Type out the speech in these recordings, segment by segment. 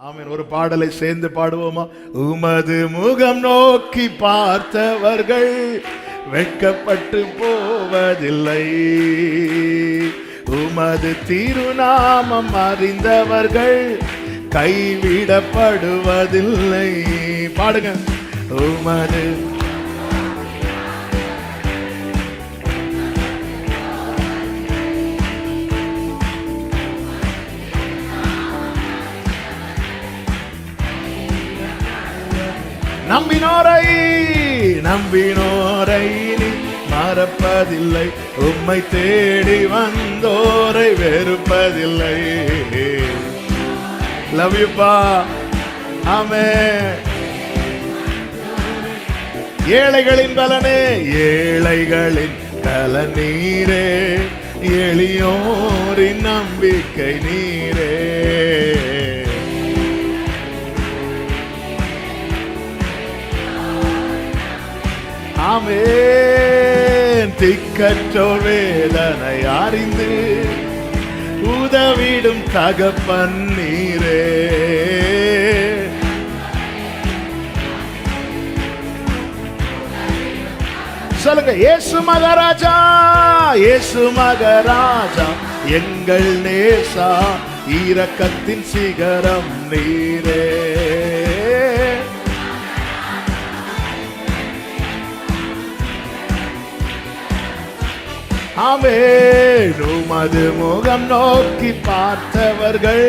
ஆமென். ஒரு பாடலை சேர்ந்து பாடுவோமா? உமது முகம் நோக்கி பார்த்தவர்கள் வெட்கப்பட்டு போவதில்லை, உமது திருநாமம் அறிந்தவர்கள் கைவிடப்படுவதில்லை. பாடுங்க. உமது நம்பினோரை நீ மறப்பதில்லை, உம்மை தேடி வந்தோரை வெறுப்பதில்லை. லவ் யூ பா. ஆமென். ஏழைகளின் பலனே, ஏழைகளின் கலநீரே, எளியோரின் நம்பிக்கை நீரே. ஆமென். திக்கற்றோர் வேதனை அறிந்து உதவிடும் தகப்பன் நீரே. சொல்லுங்க. இயேசு மகாராஜா, இயேசு மகாராஜா, எங்கள் நேசா, இரக்கத்தின் சிகரம் நீரே. ஆமென். உமது முகம் நோக்கி பார்த்தவர்கள்,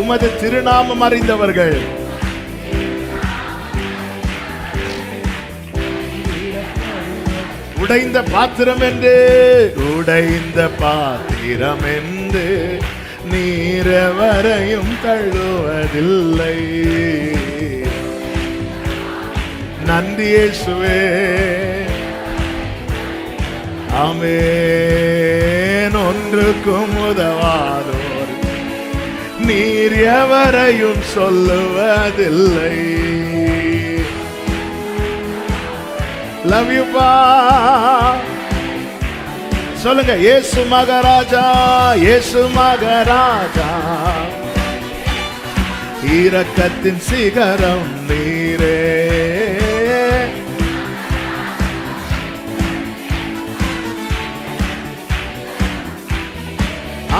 உமது திருநாமம் அறிந்தவர்கள் உடைந்த பாத்திரம் என்று, உடைந்த பாத்திரம் என்று நீரவரையும் தள்ளுவதில்லை. நன்றி இயேசுவே. ஆமென். ஒன்றுக்கும் உதவாதோர் நீர் எவரையும் சொல்லுவதில்லை. லவ் யூ பா. சொல்லுங்க. இயேசு மகாராஜா, இயேசு மகாராஜா, இரக்கத்தின் சிகரம் நீரே.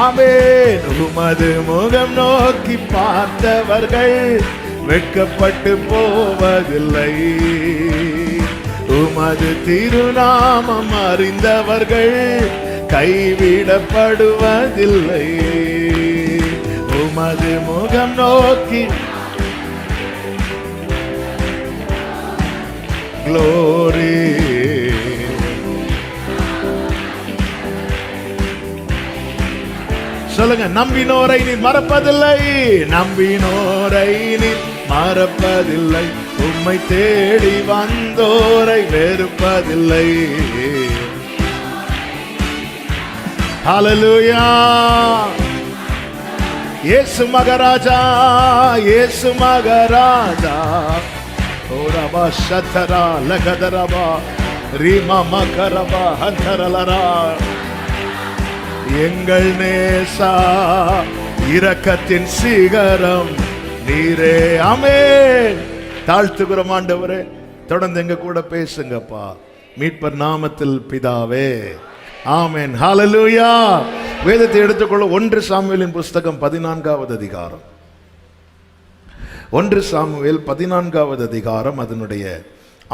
ஆமென். உமது முகம் நோக்கி பார்த்தவர்கள் வெட்கப்பட்டு போவதில்லை, உமது திருநாமம் அறிந்தவர்கள் கைவிடப்படுவதில்லை. உமது முகம் நோக்கி க்ளோரி. சொல்லுங்க. நம்பினோரை நீ மறப்பதில்லை, நம்பினோரை நீ மறப்பதில்லை, உம்மை தேடி வந்தோரை வெறுப்பதில்லை. ஹல்லேலூயா. இயேசு மகாராஜா, இயேசு மகாராஜா. ஓரபா ஷதரா லகதரபா ரீமா மகரபா ஹந்தரலரா. எங்கள் நேசா, இரக்கத்தின் சிகரம் நீரே. ஆமென். தாழ்த்துகிறோம் ஆண்டவரே. தொடர்ந்து எங்க கூட பேசுங்கப்பா. மீட்பர் நாமத்தில் பிதாவே. ஆமென். ஹல்லேலூயா. வேதத்தை எடுத்துக்கொள்ள 1 சாமுவேலின் புஸ்தகம் 14வது அதிகாரம். 1 சாமுவேல் 14வது அதிகாரம் அதனுடைய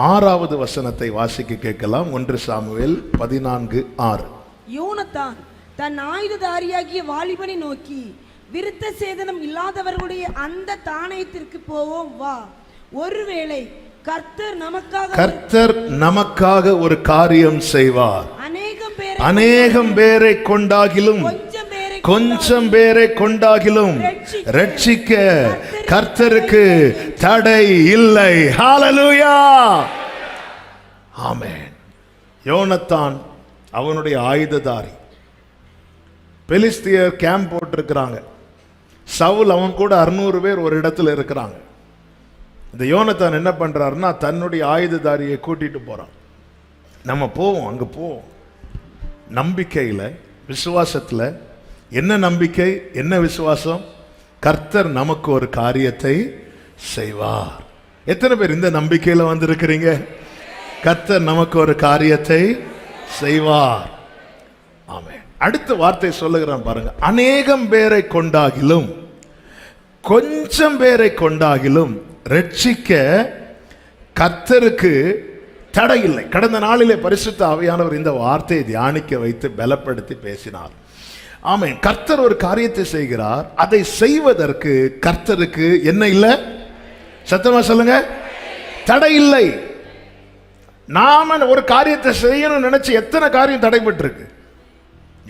6வது வசனத்தை வாசிக்க கேட்கலாம். 1 சாமுவேல் 14:6. யோனத்தான் தன் ஆயுததாரியாகிய வாலிபனை நோக்கி, விருத்த சேதனம் இல்லாதவர்களுடைய அந்த தானயத்திற்கு போவோம் வா, ஒருவேளை கர்த்தர் நமக்காக ஒரு காரியம் செய்வார். அநேகம் பேரை கொண்டாகிலும் கொஞ்சம் பேரை கொண்டாகிலும் ரட்சிக்க கர்த்தருக்கு தடை இல்லை. ஹல்லேலூயா. ஆமென். யோனத்தான் அவனுடைய ஆயுததாரி. பெலிஸ்தியர் கேம்ப் போட்டிருக்கிறாங்க. சவுல் அவன் கூட 600 பேர் ஒரு இடத்துல இருக்கிறாங்க. இந்த யோனத்தான் என்ன பண்றாருன்னா தன்னுடைய ஆயுததாரியை கூட்டிட்டு போறான். நம்ம போவோம், அங்க போவோம், நம்பிக்கையில் விசுவாசத்தில் என்ன நம்பிக்கை, என்ன விசுவாசம்? கர்த்தர் நமக்கு ஒரு காரியத்தை செய்வார். எத்தனை பேர் இந்த நம்பிக்கையில வந்திருக்கிறீங்க? கர்த்தர் நமக்கு ஒரு காரியத்தை செய்வார். ஆமென். அடுத்த வார்த்தை சொல்லுகிறேன் பாருங்க. அநேகம் பேரை கொண்டாகிலும் கொஞ்சம் பேரை கொண்டாகிலும் ரட்சிக்க கர்த்தருக்கு தடை இல்லை. கடந்த நாளிலே பரிசுத்த ஆவியானவர் இந்த வார்த்தையை தியானிக்க வைத்து பலப்படுத்தி பேசினார். ஆமென். கர்த்தர் ஒரு காரியத்தை செய்கிறார், அதை செய்வதற்கு கர்த்தருக்கு என்ன இல்லை? சத்தமா சொல்லுங்க, தடை இல்லை. நாம ஒரு காரியத்தை செய்யணும்னு நினைச்சு எத்தனை காரியம் தடைபட்டு இருக்கு,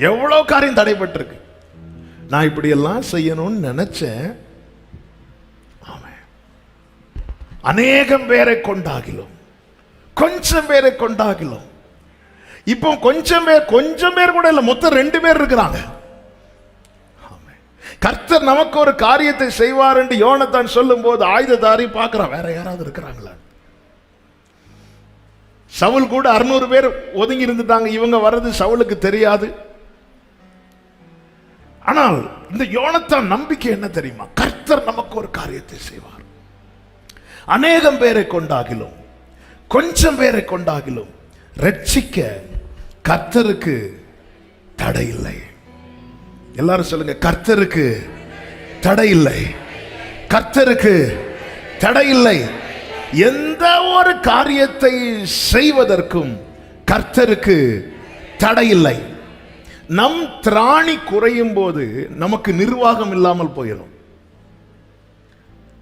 எவ்வளவு காரியம் தடைபட்டு இருக்கு. நான் இப்படி எல்லாம் செய்யணும்னு நினைச்சேன். ஆமென். அநேகம் பேரை கொண்டாகிலும் கொஞ்சம் பேரை கொண்டாகிலும், இப்போ கொஞ்சம் பேர் கூட இல்லை, மொத்தம் 2 பேர் இருக்கிறாங்க. கர்த்தர் நமக்கு ஒரு காரியத்தை செய்வார் என்று யோனத்தான் சொல்லும் போது ஆயுததாரி பார்க்கிறான், வேற யாராவது இருக்கிறாங்களா? சவுல் கூட 600 பேர் ஒதுங்கி இருந்துட்டாங்க. இவங்க வர்றது சவுலுக்கு தெரியாது. ஆனால் இந்த யோனத்தான் நம்பிக்கை என்ன தெரியுமா? கர்த்தர் நமக்கு ஒரு காரியத்தை செய்வார். அநேகம் பேரை கொண்டாகிலும் கொஞ்சம் பேரை கொண்டாகிலும் ரட்சிக்க கர்த்தருக்கு தடை இல்லை. எல்லாரும் சொல்லுங்க, கர்த்தருக்கு தடை இல்லை. கர்த்தருக்கு தடை இல்லை. எந்த ஒரு காரியத்தை செய்வதற்கும் கர்த்தருக்கு தடை இல்லை. நம் திராணி குறையும் போது நமக்கு நிர்வாகம் இல்லாமல் போயிடும்.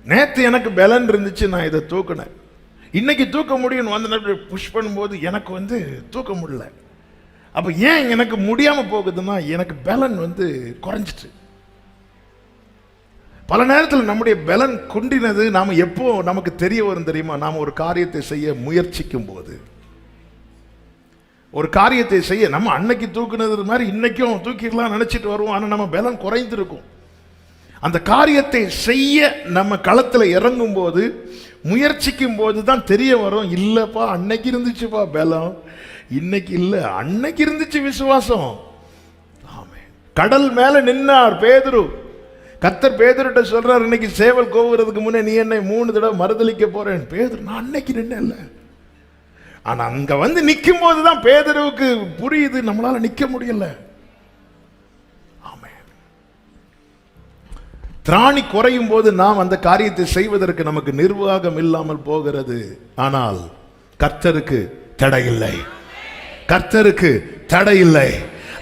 நேற்று எனக்கு பலன் இருந்துச்சு, நான் இதை தூக்கினேன். இன்னைக்கு தூக்க முடியும் வந்து புஷ் பண்ணும்போது எனக்கு தூக்க முடியல. அப்ப ஏன் எனக்கு முடியாம போகுதுன்னா, எனக்கு பலன் குறைஞ்சிட்டு. பல நேரத்தில் நம்முடைய பலன் குண்டினது நாம எப்போ நமக்கு தெரிய வரும் தெரியுமா? நாம ஒரு காரியத்தை செய்ய முயற்சிக்கும் போது, ஒரு காரியத்தை செய்ய நம்ம அன்னைக்கு தூக்குனது மாதிரி இன்னைக்கும் தூக்கிடலாம் நினைச்சிட்டு வருவோம். ஆனா நம்ம பலன் குறைந்திருக்கும். அந்த காரியத்தை செய்ய நம்ம களத்துல இறங்கும் போது, முயற்சிக்கும் போது தான் தெரிய வரும், இல்லப்பா அன்னைக்கு இருந்துச்சுப்பா பலம், இன்னைக்கு இல்ல, அன்னைக்கு இருந்துச்சு விசுவாசம். ஆமென். கடல் மேல நின்னார் பேதுரு. கர்த்தர் பேதுருட்ட சொல்றார், இன்னைக்கு சேவல் கோவுறதுக்கு முன்னே நீ என்னை 3 தடவை மறுதலிக்க போறேன். பேதுரு, நான் அன்னைக்கு நின்னேன்ல. ஆனா அங்க நிக்கும் போதுதான் பேதுருவுக்கு புரியுது, நம்மளால நிக்க முடியல. ஆமென். திராணி குறையும் போது நாம் அந்த காரியத்தை செய்வதற்கு நமக்கு நிர்வாகம் இல்லாமல் போகிறது. ஆனால் கர்த்தருக்கு தடை இல்லை. கர்த்தருக்கு தடை இல்லை.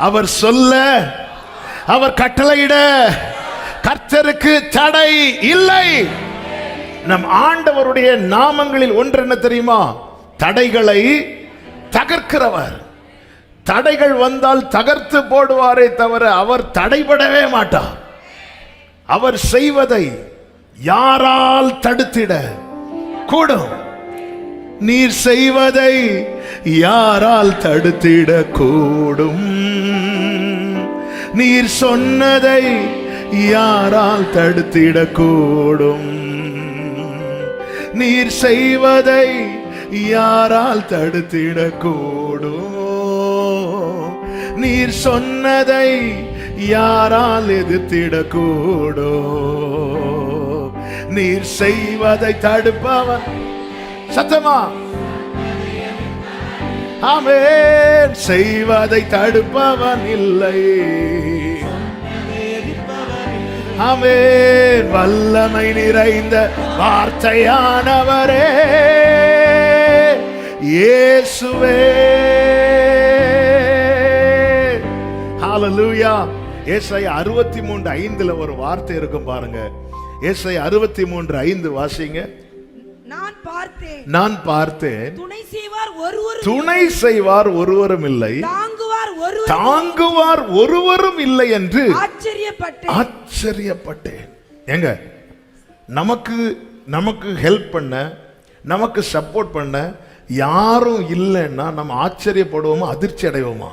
அவர் சொல்ல, அவர் கட்டளையிட கர்த்தருக்கு தடை இல்லை. நம் ஆண்டவருடைய நாமங்களில் ஒன்று என்ன தெரியுமா? தடைகளை தகர்க்கிறவர். தடைகள் வந்தால் தகர்த்து போடுவாரே தவிர அவர் தடைபடவே மாட்டார். அவர் செய்வதை யாரால் தடுத்திட கூடும்? நீர் செய்வதை யாரால் தடுத்திட கூடும்? நீர் சொன்னதை யாரால் தடுத்திட கூடும்? நீர் செய்வதை யாரால் தடுத்திட கூடும்? நீர் சொன்னதை யாரால் எதிர்த்திட கூடும்? நீர் செய்வதை தடுப்பவன், சத்தமா ஆமென், செய்வதை தடுப்பவன் இல்லை. ஆமென். வல்லமை நிறைந்த வார்த்தையானவரே இயேசுவே. ஹalleluya. ஏசாயா 63:5 ஒரு வார்த்தை இருக்கும் பாருங்க. ஏசாயா 63:5 வாசிங்க. நான் பார்த்தேன் துணை செய்வார் ஒருவரும் இல்லை, தாங்குவார் ஒருவரும் இல்லை என்று ஆச்சரியப்பட்டேன். எங்க நமக்கு ஹெல்ப் பண்ண, நமக்கு சப்போர்ட் பண்ண யாரும் இல்லைன்னா நம்ம ஆச்சரியப்படுவோமா, அதிர்ச்சி அடைவோமா?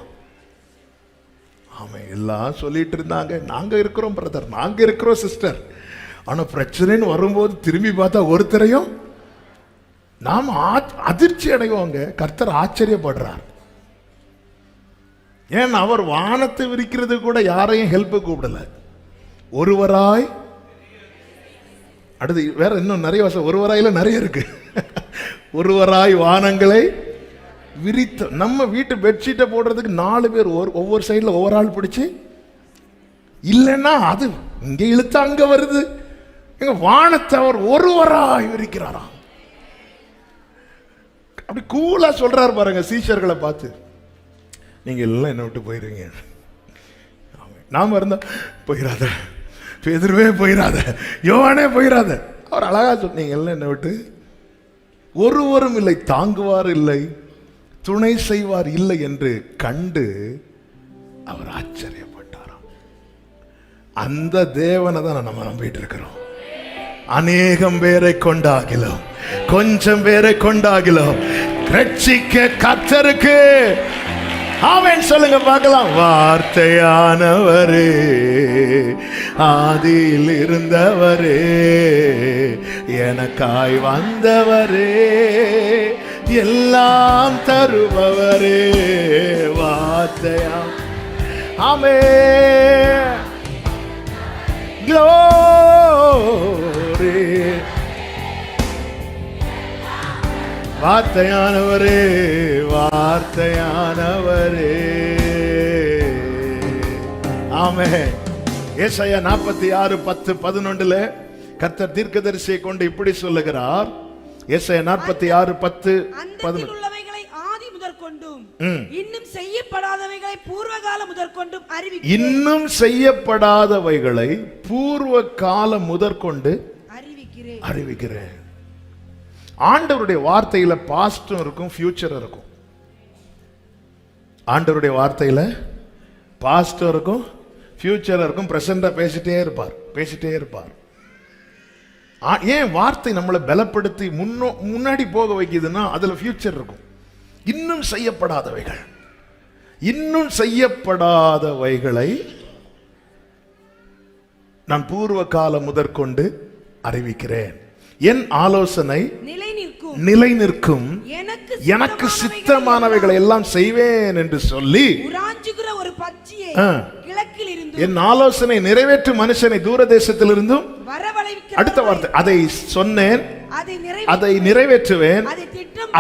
ஆமா, எல்லாம் சொல்லிட்டு இருந்தாங்க, நாங்க இருக்கிறோம் பிரதர், நாங்க இருக்கிறோம் சிஸ்டர். ஆனா பிரச்சனைன்னு வரும்போது திரும்பி பார்த்தா ஒருத்தரையும் நாம் அதிர்ச்சி அடைவோங்க. கர்த்தர் ஆச்சரியப்படுறார். ஏன் அவர் வானத்தை விரிக்கிறது கூட யாரையும் ஹெல்ப் கூப்பிடல. ஒருவராய், அடுத்து வேற இன்னும் நிறைய வருஷம் ஒருவராயில நிறைய இருக்கு. ஒருவராய் வானங்களை விரித்த. நம்ம வீட்டு பெட்ஷீட்டை போடுறதுக்கு 4 பேர் ஒவ்வொரு சைடில் ஒவ்வொரு ஆள் பிடிச்சி, இல்லைன்னா அது இங்க இழுத்து அங்க வருது. எங்க வானத்தை அவர் ஒருவராய் விரிக்கிறாராம். அப்படி கூலா சொல்றாரு பாருங்க சீஷர்களை பார்த்து, நீங்க எல்லாம் என்ன விட்டு போயிருவீங்க. நாம இருந்தா போயிடாத, பேதுருவே போயிடாத, யோவானே போயிடாத. அவர் அழகா சொன்னீங்க, எல்லாம் என்ன விட்டு ஒருவரும் இல்லை, தாங்குவார் இல்லை, துணை செய்வார் இல்லை என்று கண்டு அவர் ஆச்சரியப்பட்டாராம். அந்த தேவனை தான் நம்ம நம்பிட்டு இருக்கிறோம். அநேகம் பேரை கொண்டாகிலும், கொஞ்சம் பேரை கொண்டாகிலும் ரட்சிக்க கர்த்தருக்கு ஆமென் சொல்லுங்க பார்க்கலாம். வார்த்தையானவரே, ஆதியில் இருந்தவரே, எனக்காய் வந்தவரே, எல்லாம் தருபவரே, வார்த்தையா. ஆமென், க்ளோரி. வார்த்தையானவரே, வார்த்தையானவரே. ஆமென். ஏசாயா 46:10-11 கர்த்தர் தீர்க்கதரிசியை கொண்டு இப்படி சொல்லுகிறார். ஏசாயா 46:10-11 உள்ளவைகளை ஆதி முதற்கொண்டும் இன்னும் செய்யப்படாதவைகளை பூர்வகால முதற்கொண்டும் அறிவிக்கிறேன். இன்னும் செய்யப்படாதவைகளை பூர்வ காலம் முதற்கொண்டு அறிவிக்கிறேன். ஆண்டவருடைய வார்த்தையில பாஸ்டும் இருக்கும், ஃபியூச்சரும் இருக்கும். ஆண்டவருடைய வார்த்தையில பாஸ்டும் இருக்கும், ஃபியூச்சர் இருக்கும். பிரசண்டா பேசிட்டே இருப்பார். ஏன் வார்த்தை நம்மளை பலப்படுத்தி முன்னாடி போக வைக்குதுன்னா அதுல ஃபியூச்சர் இருக்கும். இன்னும் செய்யப்படாதவைகளை நான் பூர்வ காலம் முதற்கொண்டு அறிவிக்கிறேன். என் ஆலோசனை நிலை நிற்கும், எனக்கு சித்தமானவைகளை எல்லாம் செய்வேன் என்று சொல்லி என் ஆலோசனை நிறைவேற்றும் மனுஷனை தூரதேசத்திலிருந்தும், அடுத்த வார்த்தை, அதை சொன்னேன், அதை நிறைவேற்றுவேன்,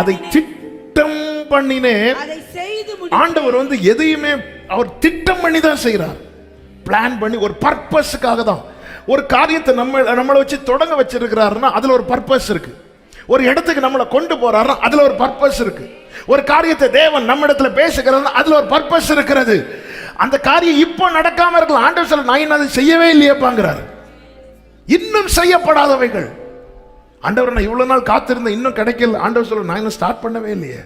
அதை திட்டம் பண்ணினேன். ஆண்டவர் எதையுமே அவர் திட்டம் பண்ணி தான் செய்கிறார். பிளான் பண்ணி ஒரு பர்பஸுக்காக தான். ஒரு காரியத்தை நம்மளை வச்சு தொடங்க வச்சிருக்கிறாருன்னா அதுல ஒரு பர்பஸ் இருக்கு. ஒரு இடத்துக்கு நம்மளை கொண்டு போறாருன்னா அதுல ஒரு பர்பஸ் இருக்கு. ஒரு காரியத்தை தேவன் நம்ம இடத்துல பேசுகிறாருன்னா அதுல ஒரு பர்பஸ் இருக்கிறது. அந்த காரியம் இப்போ நடக்காம இருக்கலாம். ஆண்டவர் சொல்ல, நான் அதை செய்யவே இல்லையேப்பாங்கிறார். இன்னும் செய்யப்படாதவைகள். ஆண்டவர், நான் இவ்வளவு நாள் காத்திருந்தேன், இன்னும் கிடைக்கல. ஆண்டவர் சொல்ல, நான் இன்னும் ஸ்டார்ட் பண்ணவே இல்லையே.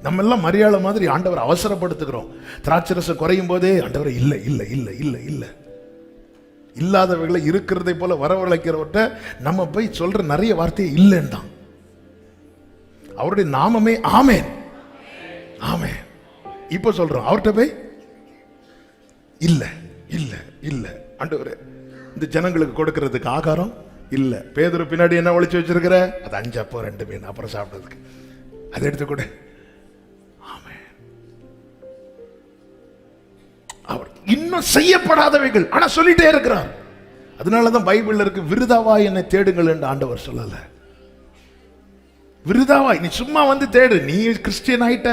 நம்ம எல்லாம் மரியாதை மாதிரி ஆண்டவர் அவசரப்படுத்துகிறோம். திராட்சரசம் குறையும் போதே ஆண்டவர் இல்லை இல்லை இல்லை இல்லை இல்லை, இல்லாதவர்களை இருக்கிறதை போல வரவழைக்கிறவர்கிட்ட நம்ம போய் சொல்ற நிறைய வார்த்தையை இல்லைன்னு தான். அவருடைய நாமமே ஆமென். ஆமென். இப்ப சொல்றோம் அவர்கிட்ட போய் இல்ல இல்ல இல்ல. ஆண்டவரே, இந்த ஜனங்களுக்கு கொடுக்கிறதுக்கு ஆகாரம் இல்ல. பேதுரு பின்னாடி என்ன ஒளிச்சு வச்சிருக்கிற? அது 5 அப்போ 2 மீன் அப்புறம் சாப்பிட்டதுக்கு அதை எடுத்துக்கூட. அவர் இன்னும் செய்யப்படாதவைகள் ஆனா சொல்லிட்டே இருக்கிறார். அதனாலதான் பைபிள்ல இருக்கு, விருதாவாய் என்னை தேடுங்கள் என்று ஆண்டவர் சொல்லல. விருதாவாய் நீ சும்மா தேடு. நீ கிறிஸ்டியன் ஆயிட்ட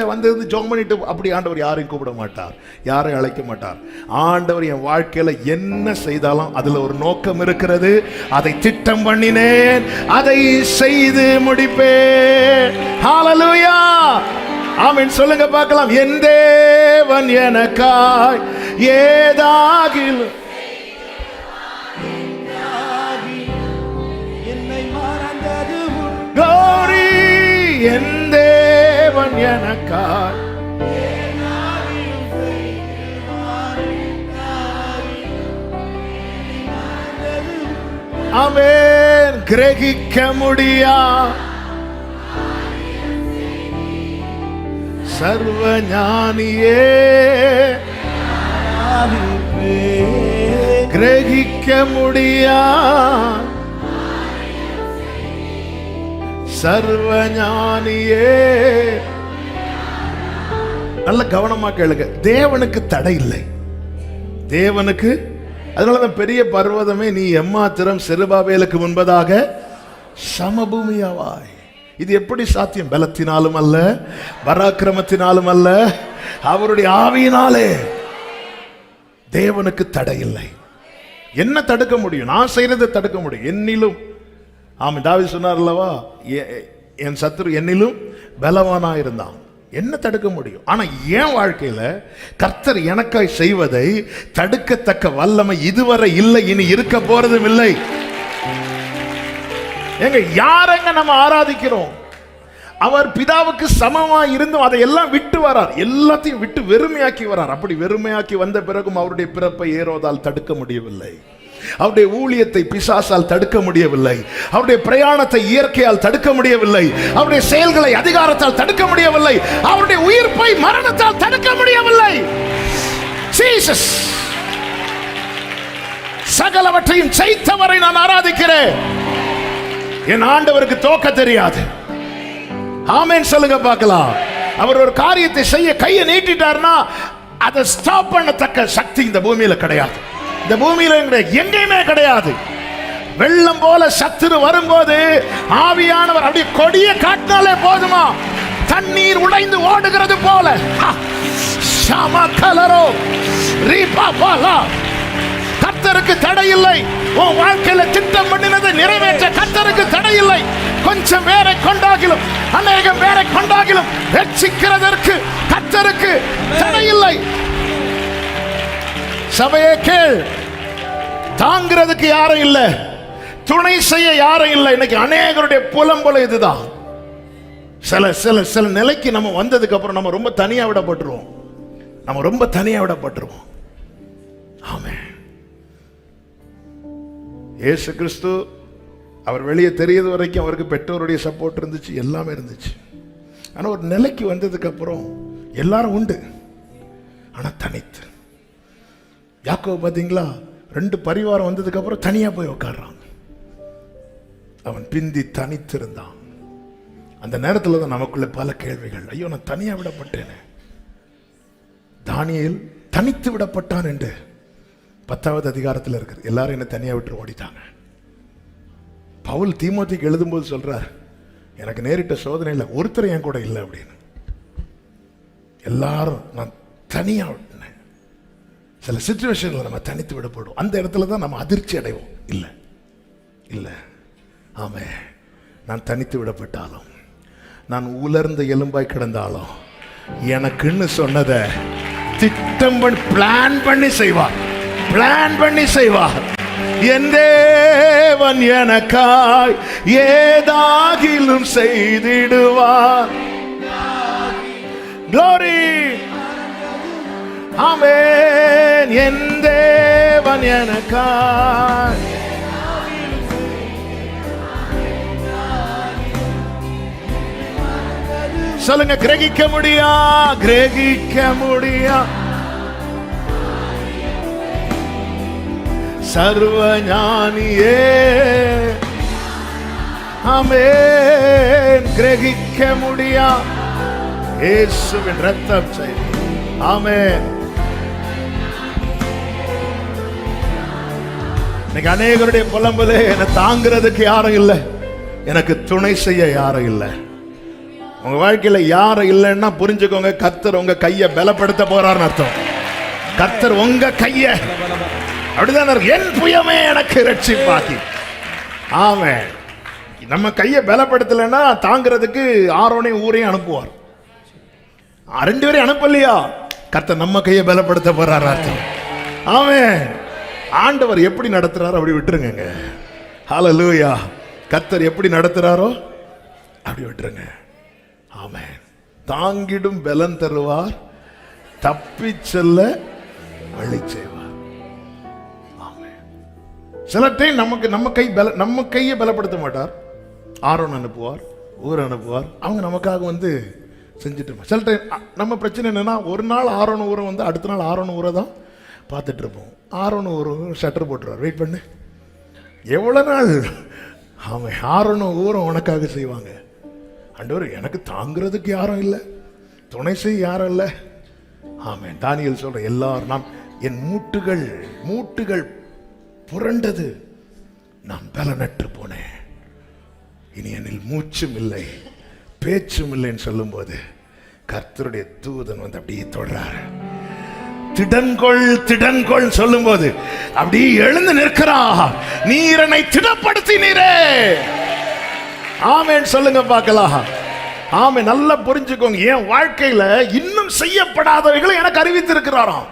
ஜெபம் பண்ணிட்டு அப்படி ஆண்டவர் யாரையும் கூப்பிட மாட்டார், யாரையும் அழைக்க மாட்டார். ஆண்டவர் என் வாழ்க்கையில என்ன செய்தாலும் அதுல ஒரு நோக்கம் இருக்கிறது. அதை திட்டம் பண்ணினேன், அதை செய்து முடிப்பேன். ஹல்லேலூயா, ஆமென் சொல்லுங்க பார்க்கலாம். என் தேவன் எனக்காய் ஏதாகிலும் என்னை மறந்தது glory. என் தேவன் எனக்காய் ஆமென். கிரகிக்க முடியா சர்வஞானியே, கிரகிக்க முடியா சர்வஞானியே, நல்ல கவனமா கேளுங்க. தேவனுக்கு தடை இல்லை. தேவனுக்கு, அதனாலதான் பெரிய பர்வதமே நீ எம்மாத்திரம் செருபாபேலுக்கு முன்பதாக சமபூமியாவாய். இது எப்படி சாத்தியம்? பலத்தினாலும் அல்ல, பராக்கிரமத்தினாலும் அல்ல, அவருடைய ஆவியினாலே. தேவனுக்கு தடை இல்லை. என்ன தடுக்க முடியும்? நான் செய்யறதை தடுக்க முடியும். என்னிலும், ஆமா, தாவீது சொன்னார் அல்லவா, என் சத்துரு என்னிலும் பலவானா இருந்தான். என்ன தடுக்க முடியும்? ஆனா என் வாழ்க்கையில கர்த்தர் எனக்காய் செய்வதை தடுக்கத்தக்க வல்லமை இதுவரை இல்லை, இனி இருக்க போறதும் இல்லை. எங்க யாரங்க நம்ம ஆராதிக்கிறோம்? அவர் பிதாவுக்கு சமமா இருந்தும் அதையெல்லாம் விட்டு வரார், எல்லாத்தையும் விட்டு வெறுமையாக்கி வரார். அப்படி வெறுமையாக்கி வந்த பிறகும் அவருடைய பிறப்பை ஏரோதால் தடுக்க முடியவில்லை, அவருடைய ஊழியத்தை பிசாசால் தடுக்க முடியவில்லை, அவருடைய பிரயாணத்தை இயற்கையால் தடுக்க முடியவில்லை, அவருடைய செயல்களை அதிகாரத்தால் தடுக்க முடியவில்லை, அவருடைய உயிர்ப்பை மரணத்தால் தடுக்க முடியவில்லை. ஜீசஸ் சகலவற்றையும் செய்தவரை நான் ஆராதிக்கிறேன். என் ஆண்டவருக்கு தோக்க தெரியாது. ஆமென் சொல்லுங்க பார்க்கலாம். அவர் ஒரு காரியத்தை செய்ய கையை நீட்டிட்டார்னா அதை ஸ்டாப் பண்ணத்தக்க சக்தி இந்த பூமியில கிடையாது. இந்த பூமியில எங்கேயுமே கிடையாது. வெள்ளம் போல சத்துரு வரும்போது ஆவியானவர் அப்படியே கொடிய காட்டினாலே போதுமா, தண்ணீர் உடைந்து ஓடுகிறது போல. கர்த்தருக்கு தடை இல்லை. உன் வாழ்க்கையில திட்டம் பண்ணினதை நிறைவேற்ற கர்த்தருக்கு தடை இல்லை. கொஞ்சம் பேரை கொண்டாகிலும் அநேகம் பேரை கொண்டாகிலும் ரட்சிக்கிறதற்கு கர்த்தருக்கு தடை இல்லை. சபையே கேள், தாங்கிறதுக்கு யாரும் இல்லை, துணை செய்ய யாரும் இல்லை. இன்னைக்கு அநேகருடைய புலம்பல இதுதான். சில நிலைக்கு நம்ம வந்ததுக்கு அப்புறம் நம்ம ரொம்ப தனியா விடப்பட்டுருவோம். நம்ம ரொம்ப தனியா விடப்பட்டுருவோம். ஆமென். இயேசு கிறிஸ்து அவர் வெளியே தெரியுது வரைக்கும் அவருக்கு பெற்றோருடைய சப்போர்ட் இருந்துச்சு, எல்லாமே இருந்துச்சு. ஆனா ஒரு நிலைக்கு வந்ததுக்கு அப்புறம் எல்லாரும் உண்டு, ஆனா தனித்து. யாக்கோபு பாத்தீங்களா, 2 பரிவாரம் வந்ததுக்கு அப்புறம் தனியா போய் உட்கார்றான். அவன் பிந்தி தனித்து இருந்தான். அந்த நேரத்தில் தான் நமக்குள்ள பல கேள்விகள். ஐயோ, நான் தனியா விடப்பட்டேனே. தானியேல் தனித்து விடப்பட்டான் என்று 10வது அதிகாரத்தில் இருக்கிறது. எல்லாரும் என்ன தனியா விட்டு ஓடிட்டாங்க. பவுல் தீமோத்திக்கு எழுதும்போது சொல்றார், எனக்கு நேரிட்ட சோதனையில் ஒருத்தர் என் கூட இல்லை அப்படின்னு. எல்லாரும் நான் தனியா விட்டேன். சில சிச்சுவேஷன்ல நம்ம தனித்து விடப்படும். அந்த இடத்துல தான் நம்ம அதிர்ச்சி அடைவோம். இல்லை இல்லை, ஆமே, நான் தனித்து விடப்பட்டாலும், நான் உலர்ந்த எலும்பாய் கிடந்தாலும், எனக்குன்னு சொன்னதை திட்டம் பண்ணி பிளான் பண்ணி செய்வார், பிளான் பண்ணி செய்வார். என் தேவன் எனக்காய் ஏதாகிலும் செய்திடுவார். Glory. ஆமென். என் தேவன் எனக்காய். சொல்லுங்க, கிரகிக்க முடியா, கிரகிக்க முடியா. சர்வஞானியே, ஆமென். கிரகிக்க முடியா இயேசுவின் இரத்தம் செய்து. ஆமென். இன்னைக்கு அநேகருடைய புலம்பலே, என்னை தாங்கிறதுக்கு யாரும் இல்லை, எனக்கு துணை செய்ய யாரும் இல்லை. உங்க வாழ்க்கையில யாரும் இல்லைன்னா புரிஞ்சுக்கோங்க, கர்த்தர் உங்க கையை பலப்படுத்த போறார்னு அர்த்தம். கர்த்தர் உங்க கையை அப்படிதான், என் புயமே எனக்கு ரட்சிப்பாக்கி. ஆமென். நம்ம கையை பலப்படுத்தலைன்னா தாங்கிறதுக்கு ஆரோனையும் ஊரையும் அனுப்புவார். 2 பேரையும் அனுப்பலையா, கர்த்தர் நம்ம கையை பலப்படுத்த போறார் அர்த்தம். ஆமென். ஆண்டவர் எப்படி நடத்துறாரோ அப்படி விட்டுருங்க. ஹல்லேலூயா. கர்த்தர் எப்படி நடத்துறாரோ அப்படி விட்டுருங்க. ஆமென். தாங்கிடும் பலன் தருவார், தப்பி செல்ல வழி செய்வார். ஆமென். சில டைம் நம்ம கையை பலப்படுத்த மாட்டார், ஆரோன் அனுப்புவார், ஊர் அனுப்புவார். அவங்க நமக்காக வந்து செஞ்சுட்டு. சில டைம் நம்ம பிரச்சனை என்னன்னா, ஒரு நாள் ஆரோன் ஊரை வந்து அடுத்த நாள் ஆரோன் ஊரை தான் பார்த்துட்டு இருப்போம். ஆரோன் ஊரும் ஷட்டர் போட்டுருவார், வெயிட் பண்ணு. எவ்வளோ நாள் அவன் ஆரோனும் ஊரும் உனக்காக செய்வாங்க. ஆண்டவர், எனக்கு தாங்கிறதுக்கு யாரும் இல்லை, துணை செய்ய யாரும் இல்லை, ஆமென். தானியேல் சொல்ற எல்லாரும் நான் என் மூட்டுகள் புரண்டது, நான் பலனற்று போனேன், இனி என்னில் மூச்சும் இல்லை பேச்சும் இல்லைன்னு சொல்லும்போது கர்த்தருடைய தூதன் வந்து அப்படியே தொடராரு. திடன்கொள் சொல்லும் போது அப்படி எழுந்து நிற்கிறார். நீரனை திடப்படுத்தினீரே. ஆமென் சொல்லுங்க பார்க்கலாம். ஆமென். நல்லா புரிஞ்சுக்கோங்க. என் வாழ்க்கையில இன்னும் செய்யப்படாதவைகளை எனக்கு அறிவித்திருக்கிறாராம்.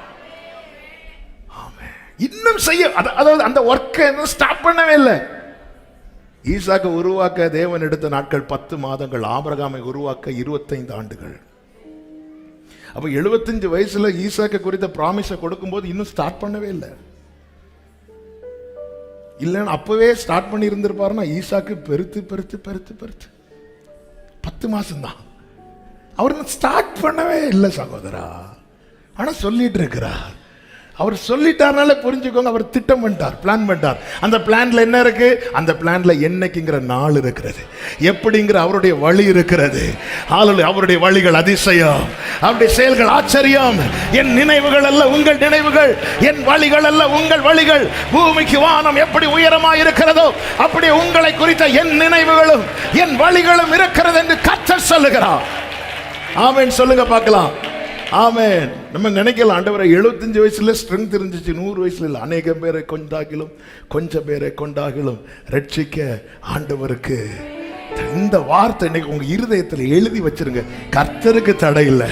ஆமென். இன்னும் அதாவது அந்த ஒர்க்கை ஸ்டார்ட் பண்ணவே இல்லை. ஈசாக்கை உருவாக்க தேவன் எடுத்த நாட்கள் 10 மாதங்கள், ஆபிரகாமை உருவாக்க 25 ஆண்டுகள். அப்ப 75 வயசுல ஈசாக்கு குறித்த ப்ராமிஸை கொடுக்கும்போது இன்னும் ஸ்டார்ட் பண்ணவே இல்லை. இல்லைன்னா அப்பவே ஸ்டார்ட் பண்ணி இருந்திருப்பாருன்னா ஈசாக்கு பெருத்து 10 மாசம் தான். அவர் ஸ்டார்ட் பண்ணவே இல்லை சகோதரா. ஆனா சொல்லிட்டு இருக்கிறார். அவர் சொல்லிட்டாருனால புரிஞ்சுக்கோங்க, அவர் திட்டம் பண்ணிட்டார், பிளான் பண்ணிட்டார். அந்த பிளான்ல என்ன இருக்கு? அந்த பிளான்ல என்னைக்குங்கிற நாள் இருக்கிறது, எப்படிங்கிற அவருடைய வழி இருக்கிறது. அவருடைய வழிகள் அதிசயம், அவருடைய செயல்கள் ஆச்சரியம். என் நினைவுகள் அல்ல உங்கள் நினைவுகள், என் வழிகள் அல்ல உங்கள் வழிகள். பூமிக்கு வானம் எப்படி உயரமா இருக்கிறதோ அப்படி உங்களை குறித்த என் நினைவுகளும் என் வழிகளும் இருக்கிறது என்று கர்த்தர் சொல்லுகிறார். ஆமென் சொல்லுங்க பார்க்கலாம். ஆமென். நம்ம நினைக்கலாம் ஆண்டவரை 75 வயசுல ஸ்ட்ரென்த் இருந்துச்சு, 100 வயசுல இல்லை. அநேக பேரை கொஞ்சம் பேரை கொண்டாகிலும் ரட்சிக்க ஆண்டவருக்கு. இந்த வார்த்தை இன்னைக்கு உங்க இருதயத்தில் எழுதி வச்சிருங்க. கர்த்தருக்கு தடை இல்லை.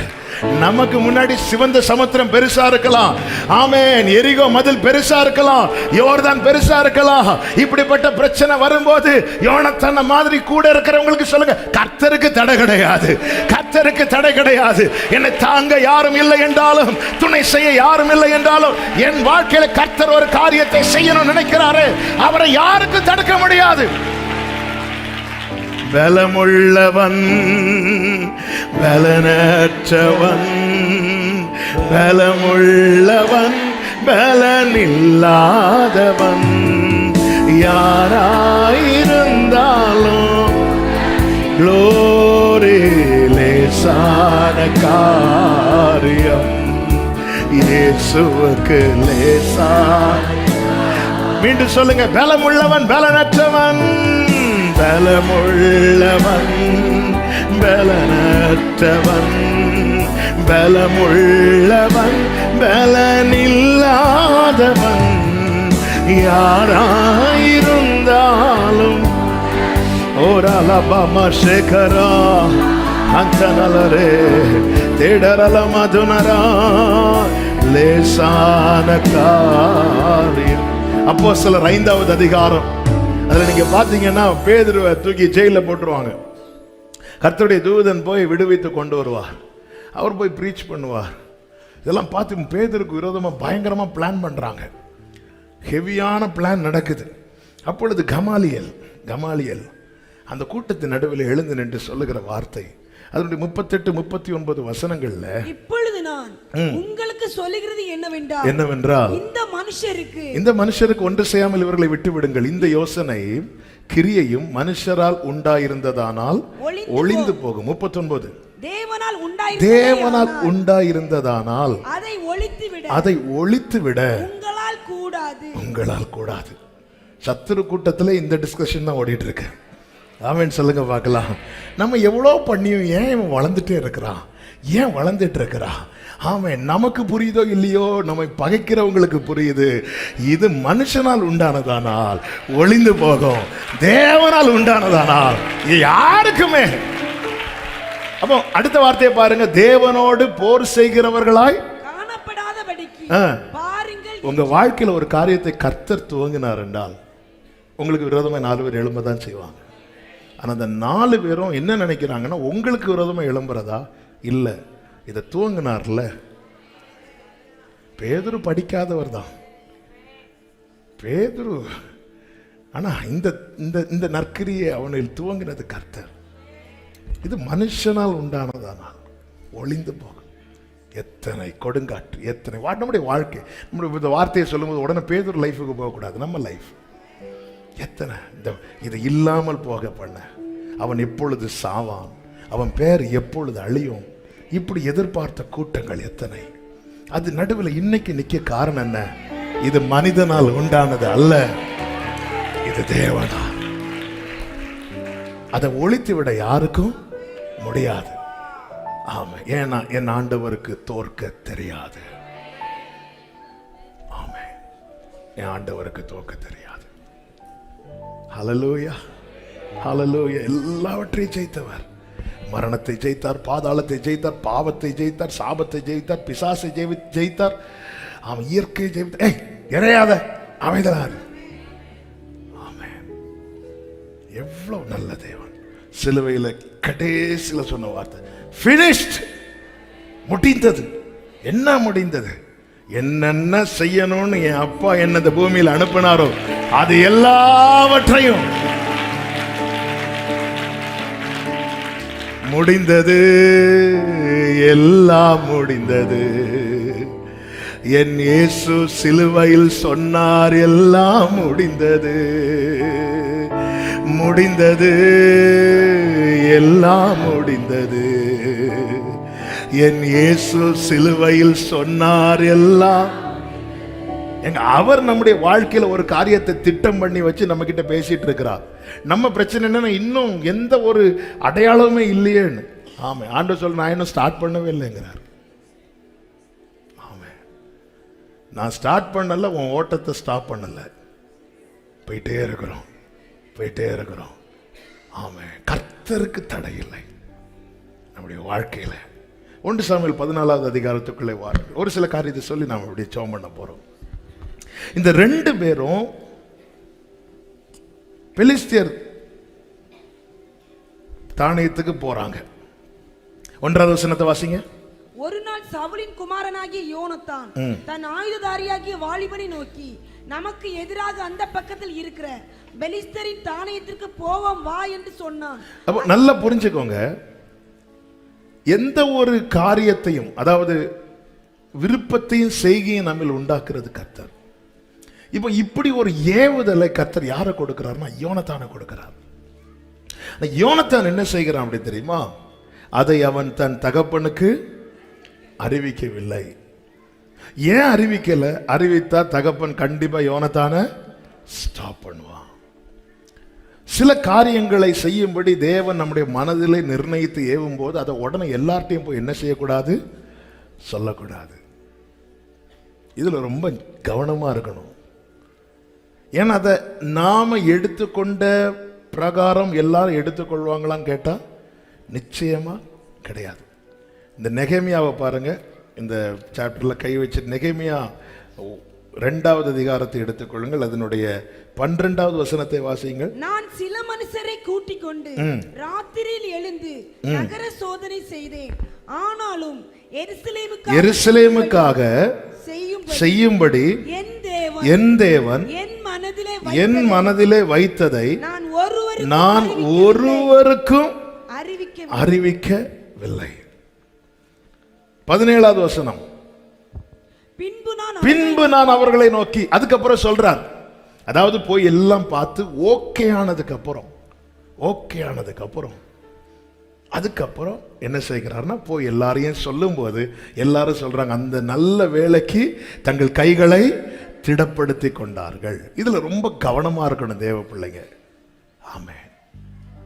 நமக்கு முன்னாடி சிவந்த சமுத்திரம் பெருசா இருக்கலாம், ஆமென், எரிகோ மதில் பெருசா இருக்கலாம், யோர்தான் பெருசா இருக்கலாம். இப்படிப்பட்ட பிரச்சனை வரும்போது யோனத்தான மாதிரி கூட இருக்கிறவங்களுக்கு சொல்லுங்க, கர்த்தருக்கு தடை கிடையாது, கர்த்தருக்கு தடை கிடையாது. என்னை தாங்க யாரும் இல்லை என்றாலும், துணை செய்ய யாரும் இல்லை என்றாலும், என் வாழ்க்கையில கர்த்தர் ஒரு காரியத்தை செய்யணும்னு நினைக்கிறாரு, அவரை யாருக்கும் தடுக்க முடியாது. பலமுள்ளவன் பலனற்றவன், பலமுள்ளவன் பலனில்லாதவன், யாராயிருந்தாலும் glory லேசான காரியம் இயேசுவுக்கு லேசான. மீண்டும் சொல்லுங்க, பலமுள்ளவன் பலனற்றவன், பலமுள்ளவன் பலனற்றவன், பலமுள்ளவன் பலனில்லாதவன், யாராயிருந்தாலும். ஓரலபம சேகரா அந்தனலரே தேடரல மதுனரா லேசான காரியம். அப்போஸ்தலர் 5வது அதிகாரம், அதுல நீங்க பாத்தீங்கன்னா பேதுருவை தூக்கி ஜெயில போட்டுருவாங்க. கர்த்தருடைய தூதன் போய் விடுவித்து கொண்டு வருவார். அவர் போய் ப்ரீச் பண்ணுவார். இதெல்லாம் பார்த்து பேதுருக்கு விரோதமா பயங்கரமா பிளான் பண்றாங்க. ஹெவியான பிளான் நடக்குது. அப்பொழுது கமாலியல் அந்த கூட்டத்தின் நடுவில் எழுந்து நின்று சொல்லுகிற வார்த்தை, அதனுடைய 38, 39 வசனங்கள்ல, இப்பொழுது நான் உங்களுக்கு சொல்லுகிறது என்னவென்றால் இந்த மனுஷருக்கு ஒன்று செய்யாமல் இவர்களை விட்டு விடுங்கள். இந்த யோசனை கிரியையும் மனுஷரால் உண்டாயிருந்ததானால் ஒளிந்து போகும். 39 தேவனால் உண்டாயிருந்ததானால் அதை ஒழித்து விட உங்களால் கூடாது. சத்துரு கூட்டத்தில் இந்த டிஸ்கஷன் தான் ஓடிட்டு இருக்கு. ஆமென் சொல்லுங்க பார்க்கலாம். நம்ம எவ்வளோ பண்ணியும் ஏன் இவன் வளர்ந்துட்டே இருக்கிறான், ஏன் வளர்ந்துட்டு இருக்கிறான்? ஆமென். நமக்கு புரியுதோ இல்லையோ, நம்மை பகைக்கிறவங்களுக்கு புரியுது. இது மனுஷனால் உண்டானதானால் ஒளிந்து போகும், தேவனால் உண்டானதானால் யாருக்குமே. அப்போ அடுத்த வார்த்தையை பாருங்க, தேவனோடு போர் செய்கிறவர்களாய் காணப்படாதபடிக்கு பாருங்கள். உங்க வாழ்க்கையில ஒரு காரியத்தை கர்த்தர் துவங்கினார் என்றால் உங்களுக்கு விரோதமா 4 பேர் எழும்பதான் செய்வாங்க. ஆனா அந்த 4 பேரும் என்ன நினைக்கிறாங்கன்னா, உங்களுக்கு விரோதமா எழும்புறதா இல்ல, இதை துவங்கினார்ல. பேதுரு படிக்காதவர் தான் பேதுரு, ஆனா இந்த நற்கிரியை அவனில் துவங்கினது கர்த்தர். இது மனுஷனால் உண்டானதானால் ஒளிந்து போகும். எத்தனை கொடுங்காற்று, எத்தனை நம்முடைய வாழ்க்கை. நம்முடைய இந்த வார்த்தையை சொல்லும்போது உடனே பேதுரு லைஃபுக்கு போகக்கூடாது, நம்ம லைஃப். எத்தனை இது இல்லாமல் போக பண்ண. அவன் எப்பொழுது சாவான், அவன் பேர் எப்பொழுது அழியும், இப்படி எதிர்பார்த்த கூட்டங்கள் எத்தனை. அது நடுவில் இன்னைக்கு நிக்க காரணம் என்ன? இது மனிதனால் உண்டானது அல்ல, இது தேவனால். அதை ஒழித்து விட யாருக்கும் முடியாது. ஆமா, ஏன்னா என் ஆண்டவருக்கு தோற்க தெரியாது. ஆமா, என் ஆண்டவருக்கு தோற்க தெரியாது. ஹல்லேலூயா, ஹல்லேலூயா. எல்லாவற்றையும் ஜெயித்தவர். மரணத்தை ஜெயித்தார், பாதாளத்தை ஜெயித்தார், பாவத்தை ஜெயித்தார், சாபத்தை ஜெயித்தார், பிசாசை ஜெயித்தார். அவன் இயற்கையை ஜெயித்தார். இறையாத அமைதலார். ஆமென். எவ்வளவு நல்ல தேவன். சிலுவையில் கடைசியில சொன்ன வார்த்தை finished, முடிந்தது. என்ன முடிந்தது? என்னென்ன செய்யணும்னு என் அப்பா என்ன இந்த பூமியில் அனுப்பினாரோ அது எல்லாவற்றையும் முடிந்தது, எல்லாம் முடிந்தது. என் இயேசு சிலுவையில் சொன்னார், எல்லாம் முடிந்தது, முடிந்தது, எல்லாம் முடிந்தது. என் இயேசு சிலுவையில் சொன்னார் எல்லாம். அவர் நம்முடைய வாழ்க்கையில ஒரு காரியத்தை திட்டம் பண்ணி வச்சு நம்ம கிட்ட பேசிட்டு இருக்கிறார். நம்ம பிரச்சனை என்னன்னா இன்னும் எந்த ஒரு அடையாளமே இல்லையேன்னு. ஆமா, ஆண்டவர் சொல்ல நான் இன்னும் ஸ்டார்ட் பண்ணவே இல்லைங்கிறார். ஆமா, நான் ஸ்டார்ட் பண்ணல, உன் ஓட்டத்தை ஸ்டாப் பண்ணல, போயிட்டே இருக்கிறோம், போயிட்டே இருக்கிறோம். ஆமா, கர்த்தருக்கு தடை இல்லை நம்முடைய வாழ்க்கையில. 1 சாமுவேல் 14வது அதிகாரத்துக்குள்ளே வாருங்கள். ஒரு சில காரியத்தை சொல்லி நாம் இப்படி ஜெபம் பண்ண போறோம். இந்த 2 பேரும் பெலிஸ்தியர் தானியத்துக்கு போறாங்க. 1வது வசனத்தை வாசிங்க. ஒரு நாள் சவுலின் குமாரனாகிய யோனத்தான் தன் ஆயுததாரியாகிய வாலிபனை நோக்கி, நமக்கு எதிராக அந்த பக்கத்தில் இருக்கிற பெலிஸ்தரின் தானியத்திற்கு போவோம் வா என்று சொன்னான். அப்ப நல்லா புரிஞ்சுக்கோங்க, எந்த ஒரு காரியத்தையும், அதாவது விருப்பத்தையும் செய்கையும் நம்ம உண்டாக்குறது கர்த்தர். இப்ப இப்படி ஒரு ஏவுதலை கர்த்தர் யாரை கொடுக்கிறார்னா யோனத்தானை கொடுக்கிறார். யோனத்தான் என்ன செய்கிறான் அப்படி தெரியுமா? அதை அவன் தன் தகப்பனுக்கு அறிவிக்கவில்லை. ஏன் அறிவிக்கல? அறிவித்தா தகப்பன் கண்டிப்பா யோனத்தானை ஸ்டாப் பண்ணுவான். சில காரியங்களை செய்யும்படி தேவன் நம்முடைய மனதிலே நிர்ணயித்து ஏவும் போது அதை உடனே எல்லார்ட்டையும் போய் என்ன செய்யக்கூடாது, சொல்லக்கூடாது. இதுல ரொம்ப கவனமா இருக்கணும். ஏன்னா அதை நாம எடுத்துக்கொண்ட பிரகாரம் எல்லாரும் எடுத்துக்கொள்வாங்களான்னு கேட்டா நிச்சயமா கிடையாது. இந்த நெகேமியாவை பாருங்க, இந்த சாப்டர்ல கை வச்சு நெகேமியா 2வது அதிகாரத்தை எடுத்துக்கொள்ளுங்கள். அதனுடைய 12வது வசனத்தை வாசியுங்கள். நான் சில மனுஷரை கூட்டிக் கொண்டு ராத்திரியில் எழுந்து நகர சோதனை செய்தேன். ஆனாலும் எருசலேமுக்காக செய்யும்படி என் தேவன் என் மனதிலே வைத்ததை நான் ஒருவருக்கும் அறிவிக்கவில்லை. 17வது வசனம். பின்பு நான் அவர்களை நோக்கி, அதுக்கப்புறம் சொல்றார், அதாவது போய் எல்லாம் பார்த்து ஓகே ஆனதுக்கு அப்புறம் அதுக்கப்புறம் என்ன செய்கிறார்னா போய் எல்லாரையும் சொல்லும் போது எல்லாரும் சொல்றாங்க, அந்த நல்ல வேலைக்கு தங்கள் கைகளை திடப்படுத்தி கொண்டார்கள். இதுல ரொம்ப கவனமா இருக்கணும் தேவ பிள்ளைங்க. ஆமே,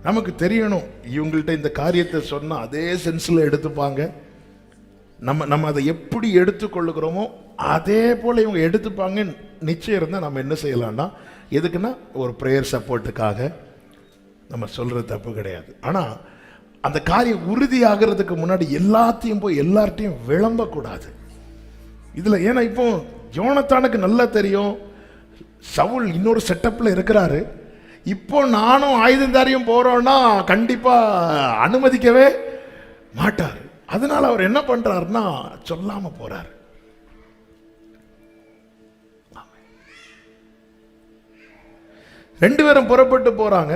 நமக்கு தெரியணும் இவங்கள்ட்ட இந்த காரியத்தை சொன்னா அதே சென்ஸ்ல எடுத்துப்பாங்க. நம்ம அதை எப்படி எடுத்துக்கொள்ளுகிறோமோ அதே போல இவங்க எடுத்துப்பாங்க நிச்சயம் இருந்தால் நம்ம என்ன செய்யலாம்னா, எதுக்குன்னா ஒரு ப்ரேயர் சப்போர்ட்டுக்காக நம்ம சொல்றது தப்பு கிடையாது. ஆனால் அந்த காரியம் உறுதியாகிறதுக்கு முன்னாடி எல்லாத்தையும் போய் எல்லார்ட்டையும் விளம்பக்கூடாது இதுல. ஏன்னா இப்போ யோனத்தானுக்கு நல்லா தெரியும் சவுல் இன்னொரு செட்டப்ல இருக்கிறாரு. இப்போ நானும் ஆயுதந்தாரியும் போறோம்னா கண்டிப்பா அனுமதிக்கவே மாட்டார். அதனால அவர் என்ன பண்றாருன்னா சொல்லாம போறாரு. ரெண்டு பேரும் புறப்பட்டு போறாங்க.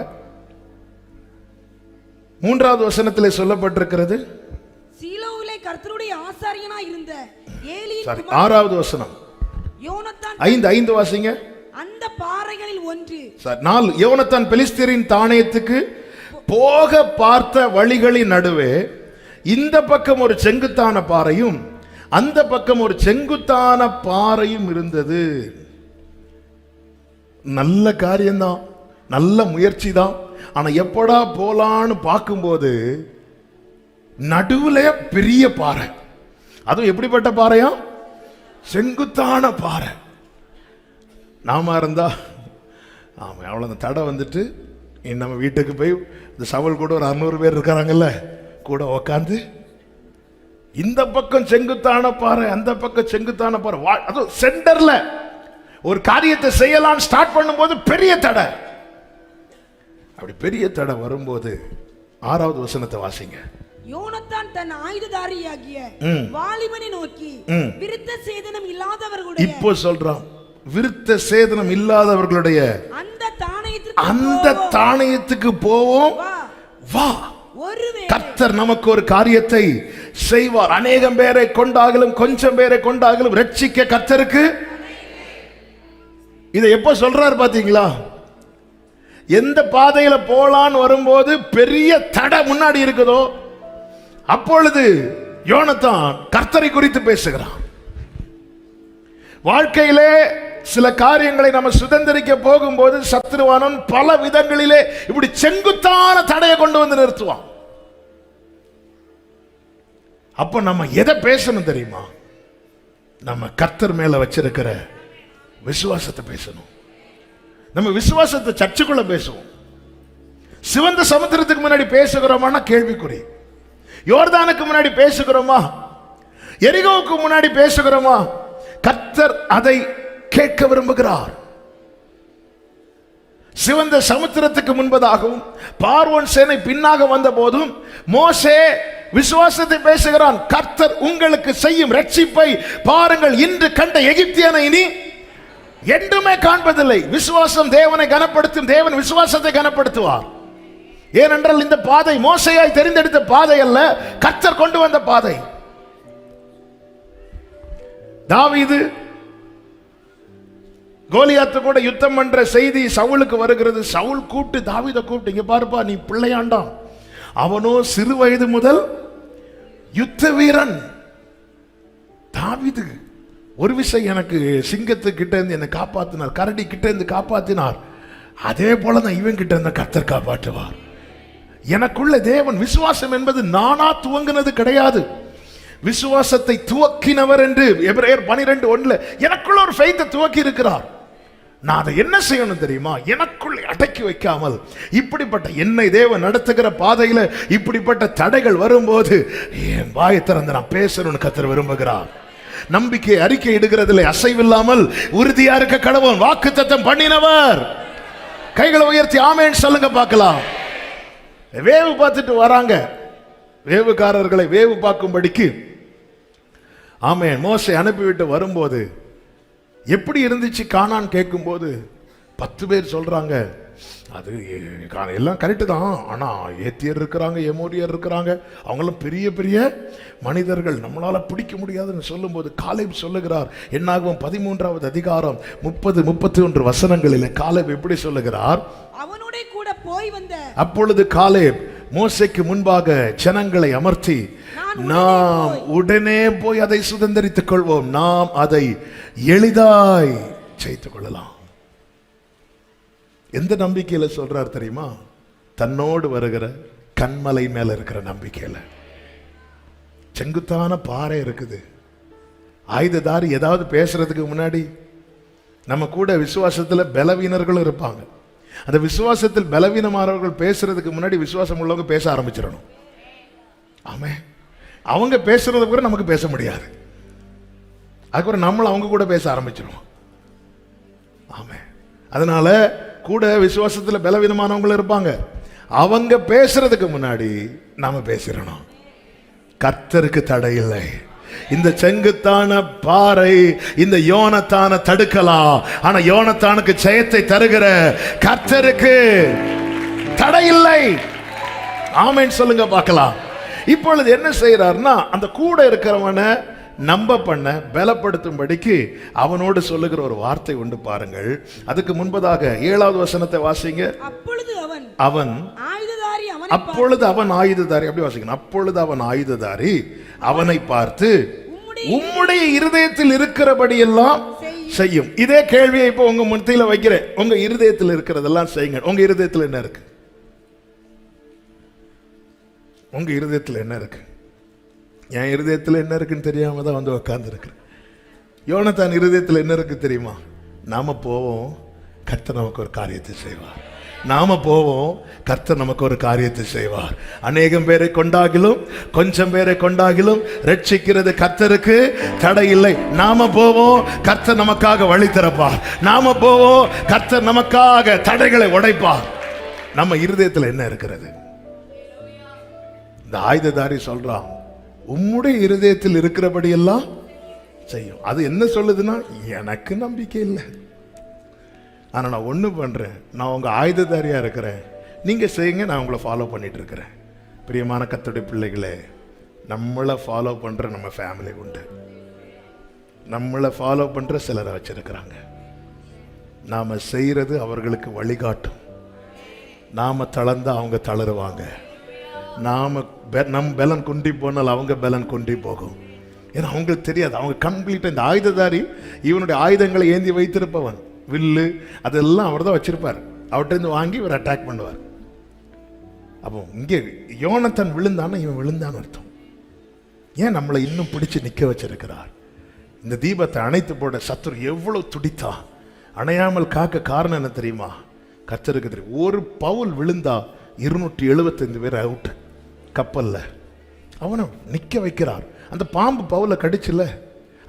3வது வசனத்திலே சொல்லப்பட்டிருக்கிறது, சீலோவிலே கர்த்தருடைய ஆசாரியனாய் இருந்த ஏலியின் 6வது வசனம். யோனத்தான் 5 வாசிங்க. அந்த பாறைகளில் ஒன்று 4. யோனத்தான் பெலிஸ்தியரின் தானியத்துக்கு போக பார்த்த வழிகளின் நடுவே இந்த பக்கம் ஒரு செங்குத்தான பாறையும் அந்த பக்கம் ஒரு செங்குத்தான பாறையும் இருந்தது. நல்ல காரியம்தான், நல்ல முயற்சி தான். ஆனா எப்படா போலான்னு பார்க்கும்போது நடுவுல பெரிய பாறை. அதுவும் எப்படிப்பட்ட பாறையா? செங்குத்தான பாறை. நாம இருந்தா ஆமா அவ்வளவு தடை வந்துட்டு நம்ம வீட்டுக்கு போய் இந்த சவல் கூட ஒரு 600 பேர் இருக்கிறாங்கல்ல, கூட உக்காந்து இந்த பக்கம் செங்குத்தான பாறை அந்த பக்கம் செங்குத்தான பாறை, அதுவும் சென்டர்ல ஒரு காரியத்தை செய்யலாம் ஸ்டார்ட் பண்ணும்போது பெரிய தடை. அப்படி பெரிய தடை வரும்போது 6வது வசனத்தை வாசிங்க. யோனத்தான் தன் ஆயுததாரியாகிய வாலிபனை நோக்கி விருத்த சேதனம் இல்லாதவர்களுடைய, இப்போ சொல்றான், விருத்த சேதனம் இல்லாதவர்களுடைய அந்த தானியத்துக்கு போவோம் வா, கர்த்தர் நமக்கு ஒரு காரியத்தை செய்வார். அநேகம் பேரை கொண்டாகலும் கொஞ்சம் பேரை கொண்டாகலும் ரட்சிக்க கர்த்தருக்கு. இதை எப்ப சொல்றாரு பாத்தீங்களா? எந்த பாதையில போலான்னு வரும்போது பெரிய தடை முன்னாடி இருக்குதோ அப்பொழுது யோனத்தான் கர்த்தரை குறித்து பேசுகிறான். வாழ்க்கையிலே சில காரியங்களை நம்ம சுதந்திரிக்க போகும்போது சத்ருவானன் பல விதங்களிலே இப்படி செங்குத்தான தடையை கொண்டு வந்து நிறுத்துவான். அப்ப நம்ம எதை பேசணும் தெரியுமா? நம்ம கர்த்தர் மேல வச்சிருக்கிற விசுவாசத்தை பேசணும். நம்ம விசுவாசத்தை சர்ச்சுக்குள்ள பேசுவோம். சிவந்த சமுத்திரத்துக்கு முன்னாடி பேசுகிறோமா? கேள்விக்குறி. யோர்தானுக்கு முன்னாடி பேசுகிறோமா? எரிகோவுக்கு முன்னாடி பேசுகிறோமா? கர்த்தர் அதை கேட்க விரும்புகிறார். சிவந்த சமுத்திரத்துக்கு முன்பதாகவும் பார்வோன் சேனை பின்னாக வந்த போதும் மோசே விசுவாசத்தை பேசுகிறான். கர்த்தர் உங்களுக்கு செய்யும் ரட்சிப்பை பாருங்கள், இன்று கண்ட எகிப்தியனை இனி என்றுமே காண்பதில்லை. விசுவாசம் தேவனை கனப்படுத்தும், தேவன் விசுவாசத்தை கனப்படுத்துவார். ஏனென்றால் இந்த பாதை மோசேயாய் தெரிந்தெடுத்த பாதை அல்ல, கர்த்தர் கொண்டு வந்த பாதை. தாவீது கோலியாத்து கூட யுத்தம் பண்ற செய்தி சவுலுக்கு வருகிறது. சவுல் கூப்பிட்டு தாவீதை கூப்பிட்டு, இங்க பாருப்பா, நீ பிள்ளையாண்டான், அவனோ சிறு வயது முதல் யுத்த வீரன். தாவீது ஒரு விஷயம், எனக்கு சிங்கத்து கிட்ட இருந்து என்னை காப்பாத்தினார், கரடி கிட்ட இருந்து காப்பாத்தினார், அதே போலதான் இவன் கிட்ட இருந்து கர்த்தர் காப்பாற்றுவார். எனக்குள்ள தேவன், விசுவாசம் என்பது நானா துவங்கினது கிடையாது, விசுவாசத்தை துவக்கினவர் என்று எபிரேயர் 12:1 எனக்குள்ள ஒரு ஃபெய்த்தை துவக்கி இருக்கிறார். நான் அதை என்ன செய்யணும் தெரியுமா? எனக்குள்ளே அடக்கி வைக்காமல் இப்படிப்பட்ட என்னை தேவன் நடத்துகிற பாதையில இப்படிப்பட்ட தடைகள் வரும்போது என் வாயை திறந்து நான் பேசணும்னு கர்த்தர் விரும்புகிறார். நம்பிக்கை அறிக்கை இடுகிறதுல அசைவில்லாமல் உறுதியா இருக்க கடவுள் வாக்குத்தத்தம் பண்ணினவர். கைகளை உயர்த்தி ஆமென் சொல்லுங்க பார்க்கலாம். வேவு பார்த்துட்டு வராங்க, வேவுக்காரர்களை வேவு பார்க்கும்படிக்கு ஆமென் மோசே அனுப்பிவிட்டு வரும்போது எப்படி இருந்துச்சு கானான் கேட்கும்போது 10 பேர் சொல்றாங்க, அது எல்லாம் கரெக்டு தான், ஆனா ஏத்தியர் இருக்கிறாங்க, எமோரியர் இருக்கிறாங்க, அவங்களும் பெரிய பெரிய மனிதர்கள், நம்மளால பிடிக்க முடியாதுன்னு சொல்லும்போது காலேப் சொல்லுகிறார். என்னாகும் 13வது அதிகாரம் 30-31 வசனங்களில் காலேப் எப்படி சொல்லுகிறார்? அவனோட கூட போய் வந்த அப்பொழுது காலேப் மோசேக்கு முன்பாக ஜனங்களை அமர்த்தி, நாம் உடனே போய் அதை சுதந்தரித்துக் கொள்வோம், நாம் அதை எளிதாய் செய்துக் கொள்ளலாம். எந்த நம்பிக்கையில சொல்றார் தெரியுமா? தன்னோடு வருகிற கண்மலை மேல இருக்கிற நம்பிக்கையில. செங்குத்தான பாறை இருக்குது, ஆயுததாரி ஏதாவது பேசுறதுக்கு முன்னாடி நம்ம கூட விசுவாசத்துல பலவீனர்களும் இருப்பாங்க. அந்த விசுவாசத்தில் பலவீனமானவர்கள் பேசுறதுக்கு முன்னாடி விசுவாசம் உள்ளவங்க பேச ஆரம்பிச்சிடணும். ஆமே, அவங்க பேசுறது கூட நமக்கு பேச முடியாது, அதுக்கப்புறம் நம்மள அவங்க கூட பேச ஆரம்பிச்சிருவோம். ஆமே, அதனால கூட விசுவாசத்துல பலவீனமானவங்களும் இருப்பாங்க, அவங்க பேசுறதுக்கு முன்னாடி நாம பேசிடணும். கர்த்தருக்கு தடை இல்லை. இந்த செங்குத்தான பாறை இந்த யோனத்தான தடுக்கலாம், ஆனா யோனத்தானுக்கு ஜெயத்தை தருகிற கர்த்தருக்கு தடை இல்லை. ஆமென் சொல்லுங்க பார்க்கலாம். இப்பொழுது என்ன செய்யறாருன்னா, அந்த கூட இருக்கிறவனை நம்ப பண்ண பலப்படுத்தும்படிக்கு அவனோடு சொல்லுகிற ஒரு வார்த்தை உண்டு பாருங்கள். அதுக்கு முன்பதாக 7வது வசனத்தை வாசிங்க. அப்பொழுது அவன் ஆயுததாரி அப்பொழுது அவன் ஆயுததாரி, அப்படி வாசிக்கணும். அப்பொழுது அவன் ஆயுததாரி அவனை பார்த்து, உம்முடைய இருதயத்தில் இருக்கிறபடி எல்லாம் செய்யும். இதே கேள்வியை இப்போ உங்க மத்தியில வைக்கிறேன். உங்க இருதயத்தில் இருக்கிறதெல்லாம் செய்யுங்க. உங்க இருதயத்தில் என்ன இருக்கு? உங்க இருதயத்தில் என்ன இருக்கு? என் இருதயத்தில் என்ன இருக்குன்னு தெரியாம தான் வந்து உட்கார்ந்து இருக்கிறேன். யோனத்தான் இருதயத்தில் என்ன இருக்கு தெரியுமா? நாம போவோம், கர்த்தர் நமக்கு ஒரு காரியத்தை செய்வார். நாம போவோம், கர்த்தர் நமக்கு ஒரு காரியத்தை செய்வார். அநேகம் பேரை கொண்டாகிலும் கொஞ்சம் பேரை கொண்டாகிலும் ரட்சிக்கிறது கர்த்தருக்கு தடை இல்லை. நாம போவோம், கர்த்தர் நமக்காக வழி திறப்பார். நாம போவோம், கர்த்தர் நமக்காக தடைகளை உடைப்பார். நம்ம இருதயத்தில் என்ன இருக்கிறது? இந்த ஆயுததாரி சொல்றான், உம்முடைய இருதயத்தில் இருக்கிறபடி எல்லாம் செய்யும். அது என்ன சொல்லுதுன்னா, எனக்கு நம்பிக்கை இல்லை, ஆனா நான் ஒண்ணு பண்றேன், நான் உங்க ஆயுததாரியா இருக்கிறேன், நீங்க செய்யுங்க, நான் உங்களை ஃபாலோ பண்ணிட்டு இருக்கிறேன். பிரியமான கர்த்தருடைய பிள்ளைகளே, நம்மளை ஃபாலோ பண்ற நம்ம ஃபேமிலி உண்டு. நம்மளை ஃபாலோ பண்ற சிலரை வச்சிருக்கிறாங்க. நாம செய்யறது அவர்களுக்கு வழிகாட்டும். நாம தளர்ந்தா அவங்க தளருவாங்க. நம் பலன் குண்டி போனால் அவங்க பலன் குண்டி போகும். ஏன்னா அவங்களுக்கு தெரியாது. அவங்க கம்ப்ளீட்டா, இந்த ஆயுததாரி இவனுடைய ஆயுதங்களை ஏந்தி வைத்திருப்பவன், வில்லு அதெல்லாம் அவர் தான் வச்சிருப்பார். அவர்கிட்ட இருந்து வாங்கி இவர் அட்டாக் பண்ணுவார். அப்போ இங்கே யோனத்தான் விழுந்தான்னா இவன் விழுந்தான்னு அர்த்தம். ஏன் நம்மளை இன்னும் பிடிச்சு நிற்க வச்சிருக்கிறார்? இந்த தீபத்தை அணைத்து போட சத்துரு எவ்வளவு துடித்தா, அணையாமல் காக்க காரணம் என்ன தெரியுமா? கர்த்தருக்கு தெரியும். ஒரு பவுல் விழுந்தா 275 பேர் அவுட் கப்பல்ல. அவனை நிற்க வைக்கிறார். அந்த பாம்பு பவுலை கடிச்சுல,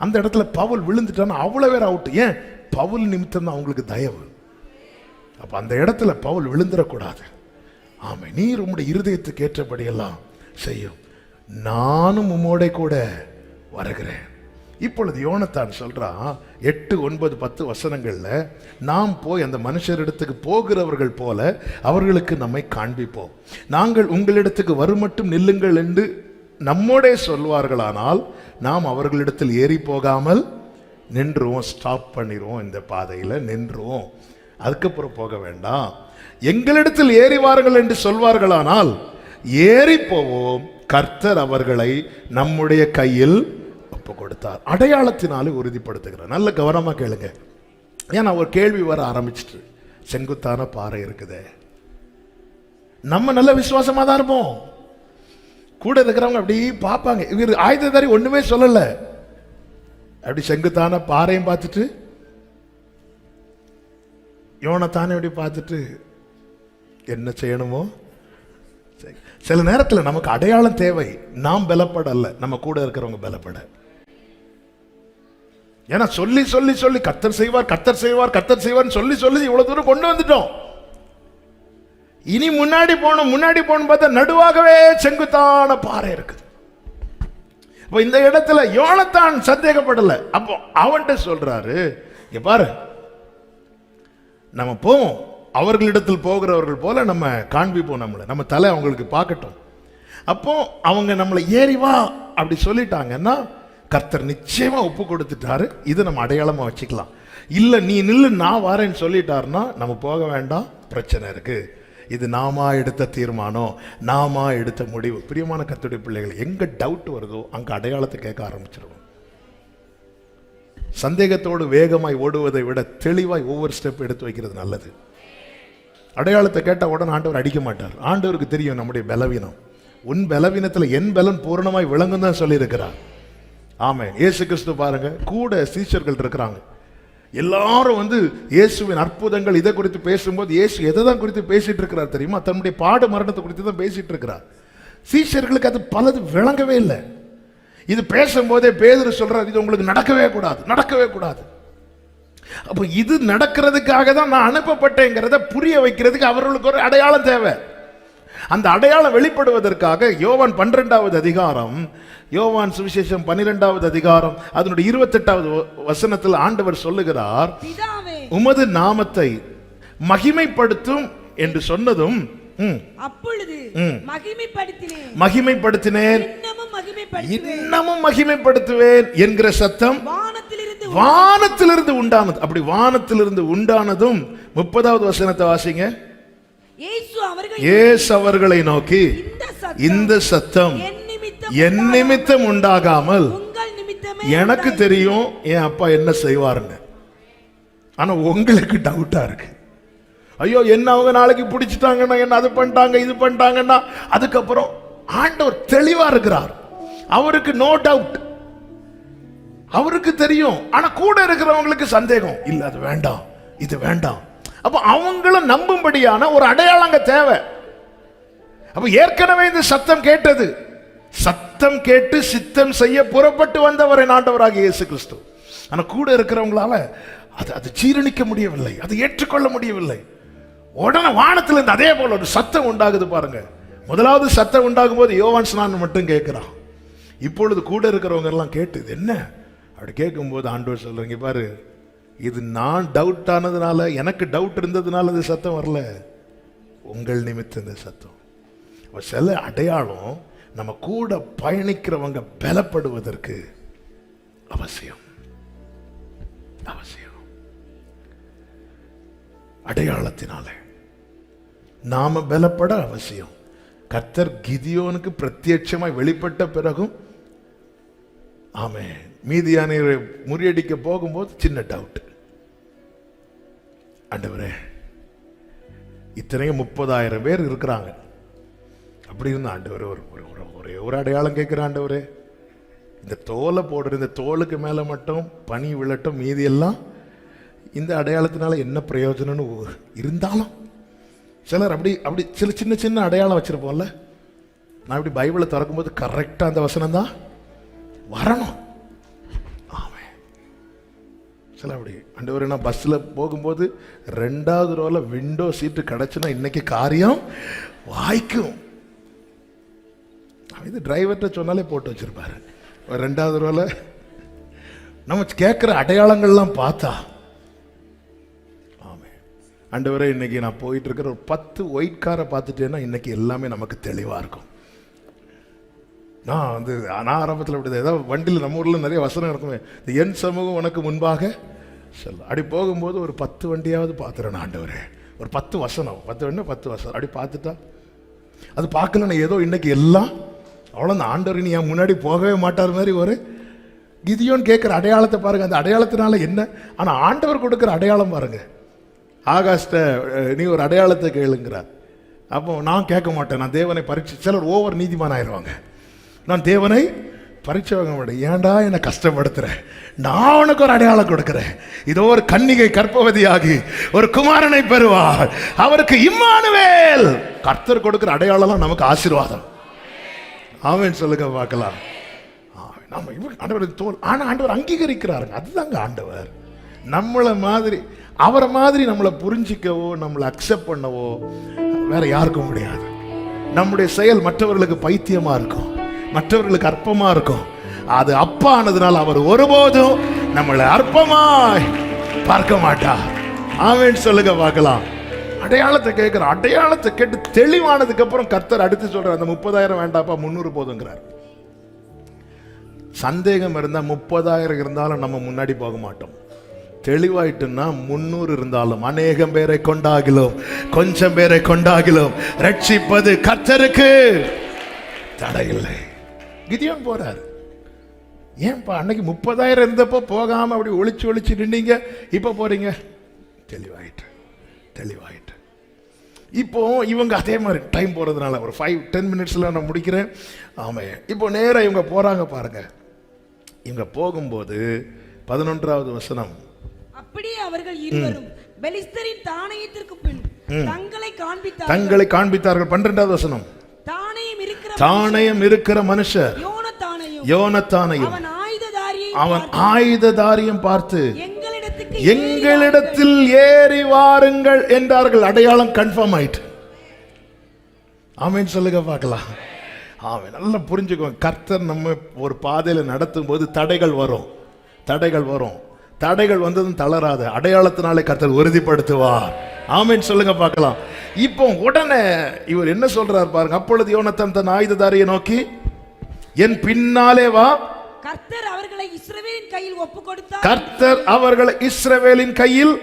அந்த இடத்துல பவுல் விழுந்துட்டான்னு அவ்வளோ பேர் அவுட். ஏன்? பவுல் நிமித்தம் தான் அவங்களுக்கு தயவு. அப்ப அந்த இடத்துல பவுல் விழுந்துடக்கூடாது. ஆமை, நீர் உம்முடைய இருதயத்துக்கு ஏற்றபடியெல்லாம் செய்யும், நானும் உம்மோட கூட வருகிறேன். இப்பொழுது யோனத்தான் சொல்றான் 8, 9, 10 வசனங்கள்ல, நாம் போய் அந்த மனுஷரிடத்துக்கு போகிறவர்கள் போல அவர்களுக்கு நம்மை காண்பிப்போம். நாங்கள் உங்களிடத்துக்கு வருமட்டும் நில்லுங்கள் என்று நம்மோடே சொல்வார்களானால் நாம் அவர்களிடத்தில் ஏறி போகாமல் நின்றுவோம், ஸ்டாப் பண்ணிடுவோம், இந்த பாதையில் நின்றுவோம், அதுக்கப்புறம் போக வேண்டாம். எங்களிடத்தில் ஏறி வாருங்கள் என்று சொல்வார்களானால் ஏறி போவோம், கர்த்தர் அவர்களை நம்முடைய கையில் ஒப்பு கொடுத்தார். அடையாளத்தினாலே உறுதிப்படுத்துகிறார். நல்ல கவனமா கேளுங்க. ஏன்னா ஒரு கேள்வி வர ஆரம்பிச்சிட்டு, செங்குத்தான பாறை இருக்குதே, நம்ம நல்ல விசுவாசமா தான் இருப்போம், கூட இருக்கிறவங்க அப்படி பார்ப்பாங்க, இவர் ஆயுததாரி ஒண்ணுமே சொல்லல, அப்படி செங்குத்தான பாறையும் பார்த்துட்டு யோனத்தானே அப்படி பார்த்துட்டு என்ன செய்யணுமோ. சில நேரத்தில் நமக்கு அடையாளம் தேவை. நாம் பலப்படல, நம்ம கூட இருக்கிறவங்க பலப்பட. ஏன்னா சொல்லி சொல்லி சொல்லி கர்த்தர் செய்வார், கர்த்தர் செய்வார், கர்த்தர் செய்வார் சொல்லி சொல்லி இவ்வளவு தூரம் கொண்டு வந்துட்டோம். இனி முன்னாடி போகணும் பார்த்தா நடுவாகவே செங்குத்தான பாறை இருக்குது. அப்ப இந்த இடத்துல யோனத்தான் சந்தேகப்படல. அப்போ அவன்கிட்ட சொல்றாரு, இங்க பாரு, நம்ம போவோம், அவர்களிடத்தில் போகிறவர்கள் போல நம்ம காண்பிப்போம், நம்ம தலை அவங்களுக்கு பார்க்கட்டும். அப்போ அவங்க நம்மளை ஏறி வா அப்படி சொல்லிட்டாங்கன்னா கர்த்தர் நிச்சயமா ஒப்பு கொடுத்துட்டாரு, இது நம்ம அடையாளமா வச்சுக்கலாம். இல்ல நீ நில்லு நான் வரேன்னு சொல்லிட்டாருன்னா நம்ம போக வேண்டாம், பிரச்சனை இருக்கு. இது நாமா எடுத்த தீர்மானம், நாமா எடுத்த முடிவு. பிரியமான கர்த்தருடைய பிள்ளைகள், எங்க டவுட் வருதோ அங்க அடையாளத்தை கேட்க ஆரம்பிச்சிருவோம். சந்தேகத்தோடு வேகமாய் ஓடுவதை விட தெளிவாய் ஒவ்வொரு ஸ்டெப் எடுத்து வைக்கிறது நல்லது. அடையாளத்தை கேட்ட உடனே ஆண்டவர் அடிக்க மாட்டார். ஆண்டவருக்கு தெரியும் நம்முடைய பலவீனம். உன் பலவீனத்தில் என் பலன் பூரணமாய் விளங்கும் தான் சொல்லியிருக்கிறார். ஆமென். இயேசு கிறிஸ்து பாருங்க, கூட சீஷர்கள் இருக்கிறாங்க. எல்லாரும் இயேசுவின் அற்புதங்கள் இதை குறித்து பேசும்போது இயேசு எதை தான் குறித்து பேசிட்டு இருக்கிறார் தெரியுமா? தன்னுடைய பாடு மரணத்தை குறித்து தான் பேசிட்டு இருக்கிறார். சீஷர்களுக்கு அது பலது விளங்கவே இல்லை. இது பேசும்போதே பேதுரு சொல்றார், இது உங்களுக்கு நடக்கவே கூடாது, நடக்கவே கூடாது. அப்போ இது நடக்கிறதுக்காக தான் நான் அனுப்பப்பட்டேங்கிறத புரிய வைக்கிறதுக்கு அவர்களுக்கு ஒரு அடையாளம் தேவை. அந்த அடையாளம் வெளிப்படுவதற்காக யோவான் 12வது அதிகாரம், யோவான் சுவிசேஷம் 12வது அதிகாரம் அதனுடைய 28வது வசனத்தில் ஆண்டவர் சொல்லுகிறார், உமது நாமத்தை மகிமைப்படுத்தும் என்று சொன்னதும் அப்பொழுது மகிமைப்படுத்தினேன், இன்னமும் மகிமைப்படுத்துவேன் என்கிற சத்தம் வானத்திலிருந்து உண்டானது. அப்படி வானத்திலிருந்து உண்டானதும் 30வது வசனத்தை வாசிங்க. இயேசு அவர்களை நோக்கி இந்த சத்தம் என் நிமித்தம் உண்டாகாமல் எனக்கு தெரியும் என் அப்பா என்ன செய்வார்னு. ஆனா உங்களுக்கு டவுட்டா இருக்கு. ஐயோ என்ன அவங்க நாளைக்கு பிடிச்சிட்டாங்கன்னா, என்ன அது பண்ணிட்டாங்க இது பண்ணிட்டாங்கன்னா. அதுக்கப்புறம் ஆண்டவர் தெளிவா இருக்கிறார். அவருக்கு நோ டவுட், அவருக்கு தெரியும். ஆனா கூட இருக்கிறவங்களுக்கு சந்தேகம். இல்ல அது வேண்டாம் இது வேண்டாம். அப்ப அவங்களும் நம்பும்படியான ஒரு அடையாளங்க தேவை. அப்ப ஏற்கனவே இந்த சத்தம் கேட்டது, சத்தம் கேட்டு சித்தம் செய்ய புறப்பட்டு வந்தவரை ஆண்டவராகிய இயேசு கிறிஸ்து. ஆனா கூட இருக்கிறவங்களால அது ஜீரணிக்க முடியவில்லை, அதை ஏற்றுக்கொள்ள முடியவில்லை. உடனே வானத்திலிருந்து அதே போல ஒரு சத்தம் உண்டாகுது பாருங்க. முதலாவது சத்தம் உண்டாகும் போது யோவான் ஸ்நானன் மட்டும் கேட்கிறான். இப்பொழுது கூட இருக்கிறவங்க எல்லாம் கேட்டு இது என்ன அப்படி கேட்கும் போது ஆண்டவர் சொல்றீங்க பாரு, இது நான் டவுட் ஆனதுனால, எனக்கு டவுட் இருந்ததுனால இது சத்தம் வரல, உங்கள் நிமித்தம் இந்த சத்தம். சில அடையாளம் நம்ம கூட பயணிக்கிறவங்க பலப்படுவதற்கு அவசியம். அவசியம். அடையாளத்தினால நாம பலப்பட அவசியம். கர்த்தர் கிதியோனுக்கு பிரத்யட்சமாய் வெளிப்பட்ட பிறகும் ஆமென், மீதியானவரை முறியடிக்க போகும்போது சின்ன டவுட். ஆண்டவரே இத்தனையும் 30,000 பேர் இருக்கிறாங்க. அப்படி இருந்த ஆண்டவரே ஒரே ஒரு அடையாளம் கேட்கிற ஆண்டவரே, இந்த தோலை போடுற இந்த தோலுக்கு மேல மட்டும் பனி விழட்டும், மீதி எல்லாம் இந்த அடையாளத்தினால என்ன பிரயோஜனம்னு இருந்தாலும் சிலர் அப்படி சில சின்ன சின்ன அடையாளம் வச்சிருப்போம்ல. நான் இப்படி பைபிளை திறக்கும்போது கரெக்டா அந்த வசனம் தான் வரணும். ஆமென். சில அப்படி ஆண்டவரே நான் பஸ்ல போகும்போது 2வது ரோல விண்டோ சீட்டு கிடைச்சுன்னா இன்னைக்கு காரியம் வாய்க்கும். இது டிரைவர்கிட்ட சொன்னாலே போட்டு வச்சிருப்பாரு 2வது ரோல. நம்ம கேட்கிற அடையாளங்கள்லாம் பார்த்தா ஆண்டவரே இன்னைக்கு நான் போயிட்டு இருக்கிற ஒரு 10 ஒயிட் காரை பார்த்துட்டேன்னா இன்னைக்கு எல்லாமே நமக்கு தெளிவா இருக்கும். நான் ஆரம்பத்தில் அப்படி ஏதாவது வண்டியில் நம்ம ஊர்ல நிறைய வசனம் இருக்குமே, இந்த என் சமூகம் உனக்கு முன்பாக சொல்ல. அப்படி போகும்போது ஒரு 10 வண்டியாவது பார்த்துறேன் ஆண்டவரே, ஒரு 10 வசனம் 10 வண்டி 10 வசனம் அப்படி பார்த்துட்டா அது பார்க்கல ஏதோ இன்னைக்கு எல்லாம் அவ்வளோ. அந்த ஆண்டவர் நீ என் முன்னாடி போகவே மாட்டார் மாதிரி ஒரு கிதியோன் கேட்குற அடையாளத்தை பாருங்க. அந்த அடையாளத்தினால என்ன, ஆனால் ஆண்டவர் கொடுக்குற அடையாளம் பாருங்க. ஆகாஷ்ட நீ ஒரு அடையாளத்தை கேளுங்கிறார். அப்போ நான் கேட்க மாட்டேன், நான் தேவனை பரீட்சை. சிலர் ஓவர் நீதிமான் ஆயிடுவாங்க. நான் தேவனை பரீட்சை வாங்க மாட்டேன். ஏன்டா என்னை கஷ்டப்படுத்துறேன், நான் உனக்கு ஒரு அடையாளம் கொடுக்கிறேன். இதோ ஒரு கன்னிகை கர்ப்பவதியாகி ஒரு குமாரனை பெறுவார், அவருக்கு இம்மானுவேல். கர்த்தர் கொடுக்கிற அடையாளம் நமக்கு ஆசீர்வாதம். ஆமென் சொல்லுங்க பார்க்கலாம். நம்ம ஆண்டவர் தோல், ஆனால் ஆண்டவர் அங்கீகரிக்கிறாருங்க. அதுதாங்க ஆண்டவர். நம்மளை மாதிரி அவரை மாதிரி நம்மளை புரிஞ்சிக்கவோ நம்மளை அக்செப்ட் பண்ணவோ வேற யாருக்கும் முடியாது. நம்முடைய செயல் மற்றவர்களுக்கு பைத்தியமா இருக்கும், மற்றவர்களுக்கு அற்பமா இருக்கும். அது அப்பா ஆனதுனால அவர் ஒருபோதும் நம்மளை அற்பமாய் பார்க்க மாட்டார். ஆமென் சொல்லுங்க பார்க்கலாம். அடையாளத்தை கேட்கிற, அடையாளத்தை கேட்டு தெளிவானதுக்கு அப்புறம் கர்த்தர் அடுத்து சொல்றார், அந்த 30,000 வேண்டாப்பா 300 போதுங்கிறார். சந்தேகம் இருந்தா 30,000 இருந்தாலும் நம்ம முன்னாடி போக மாட்டோம். தெளிவாயிட்டுன்னா 300 இருந்தாலும் அநேகம் பேரை கொண்டாகிலும் கொஞ்சம் பேரை கொண்டாகிலும் ரட்சிப்பது கர்த்தருக்கு தடையில்லை. கிதியோன் போறாரு. ஏன்பா அன்னைக்கு 30,000 இருந்தப்போ போகாம அப்படி ஒளிச்சு நின்னீங்க, இப்ப போறீங்க? தெளிவாயிட்டு. இப்போ இவங்க அதே மாதிரி டைம் போறதுனால ஒரு 5-10 மினிட்ஸ்ல நான் முடிக்கிறேன். ஆமா, இப்போ நேரா இவங்க போறாங்க பாருங்க. இவங்க போகும்போது 11வது வசனம், அப்படியே அவர்கள் இருவரும் பெலிஸ்தரின் தானியத்திற்கு பின் தங்களை காண்பித்தார்கள். 12வது வசனம், தானியம் இருக்கிற மனுஷர் யோனத்தானையும் அவன் ஆயுததாரியம் பார்த்து எங்களிடத்தில் ஏறி வாருங்கள் என்றார்கள். அடையாளம் கன்ஃபார்ம் ஆயிட்டு. ஆமென் சொல்லுங்க பார்க்கலாம். ஆமென். நல்லா புரிஞ்சுக்கோங்க. கர்த்தர் நம்ம ஒரு பாதையில நடத்தும் போது தடைகள் வரும். தடைகள் வந்ததும் தளராத, அடையாளத்தினாலே கர்த்தர் உறுதிப்படுத்துவார். ஆமென் சொல்லுங்க பார்க்கலாம். இப்போ உடனே இவர் என்ன சொல்றார் பாருங்க. அப்பொழுது யோனத்தான் தன் ஆயுததாரியை நோக்கி, என் பின்னாலே வா. கர்த்தர் அவர்களை இஸ்ரவேலின் கையில்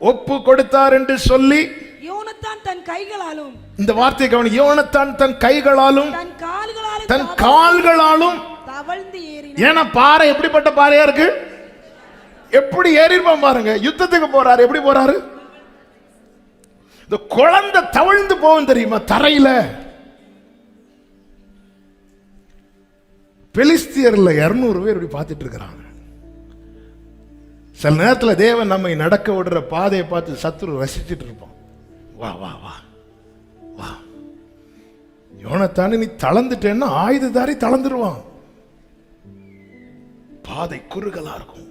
ஒப்பு கொடுத்தார் என்று சொல்லி யோனத்தான் தன் கைகளாலும், இந்த வார்த்தையை கவனி, யோனத்தான் தன் கைகளாலும் தன் கால்களாலும் தவழ்ந்து ஏறினான். ஏன்னா பாறை எப்படிப்பட்ட பாறையா இருக்கு, எப்படி ஏறிருப்பான் பாருங்க. யுத்தத்துக்கு போறாரு, எப்படி போறாரு? இந்த குழந்தை தவழ்ந்து போகும் தெரியுமா தரையில. பெலிஸ்தியர்ல 200 பேர் இப்படி பார்த்துட்டு இருக்கிறாங்க. சில நேரத்தில் தேவன் நம்மை நடக்க விடுற பாதையை பார்த்து சத்துரு ரசிச்சுட்டு இருப்பான். வா வா வா வா, யோனத்தானே நீ தளர்ந்துட்டேன்னா ஆயுததாரி தளர்ந்துருவான். பாதை குறுகலா இருக்கும்.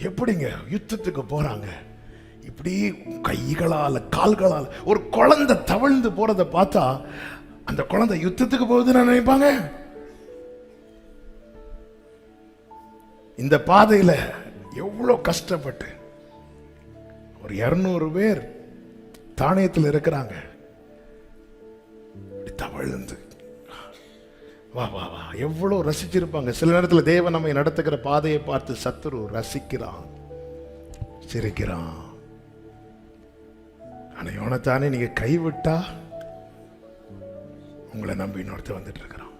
எப்படிங்க யுத்தத்துக்கு போறாங்க, இப்படி கைகளால கால்களால. ஒரு குழந்தை தவழ்ந்து போறதை பார்த்தா அந்த குழந்தை யுத்தத்துக்கு போகுதுன்னு நினைப்பாங்க. இந்த பாதையில எவ்வளவு கஷ்டப்பட்டு ஒரு 200 பேர் தானியத்தில் இருக்கிறாங்க. தவழ்ந்து வா வா வா, எவ்வளவு ரசிச்சிருப்பாங்க. சில நேரத்தில் தேவன் நம்மை நடத்துகிற பாதையை பார்த்து சத்துரு ரசிக்கிறான், சிரிக்கிறான். ஆனா யோனத்தானே நீங்க கைவிட்டா உங்களை நம்பி இன்னொருத்த வந்துட்டு இருக்கிறான்.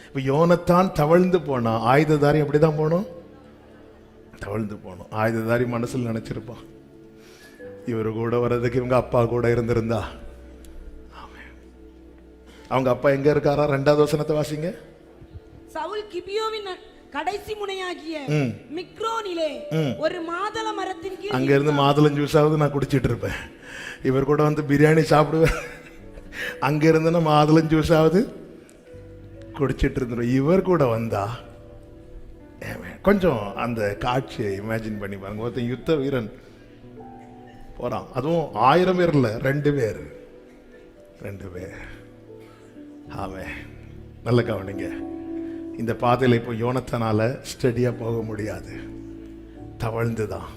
இப்ப யோனத்தான் தவழ்ந்து போனா, ஆயுததாரி அப்படிதான் போனோம், தவழ்ந்து போனோம். ஆயுததாரி மனசில் நினைச்சிருப்பான், இவரு கூட வர்றதுக்கு இவங்க அப்பா கூட இருந்திருந்தா. அவங்க அப்பா எங்க இருக்காரா? 2வது வசனத்தை வாசிங்க. சவுல் கிபியோவின் கடைசி முனையாகிய மிக்ரோனிலே ஒரு மாதள மரத்தின் கீழ், அங்க இருந்து மாதுளம் ஜூஸாவது நான் குடிச்சிட்டு இருப்பேன். இவர் கூட வந்து பிரியாணி சாப்பிடுவேன். அங்க இருந்து மாதுளம் ஜூஸாவது குடிச்சிட்டு இருந்துடும். இவர் கூட வந்தா கொஞ்சம் அந்த காட்சியை இமேஜின் பண்ணி பாருங்க. ஒருத்தன் யுத்த வீரன் போறான், அதுவும் 1000 பேர் இல்ல, 2 பேர். ஆமென். நல்ல கவனிங்க, இந்த பாதையில இப்போ யோனத்தானால ஸ்டடியா போக முடியாது. தவழ்ந்துதான்.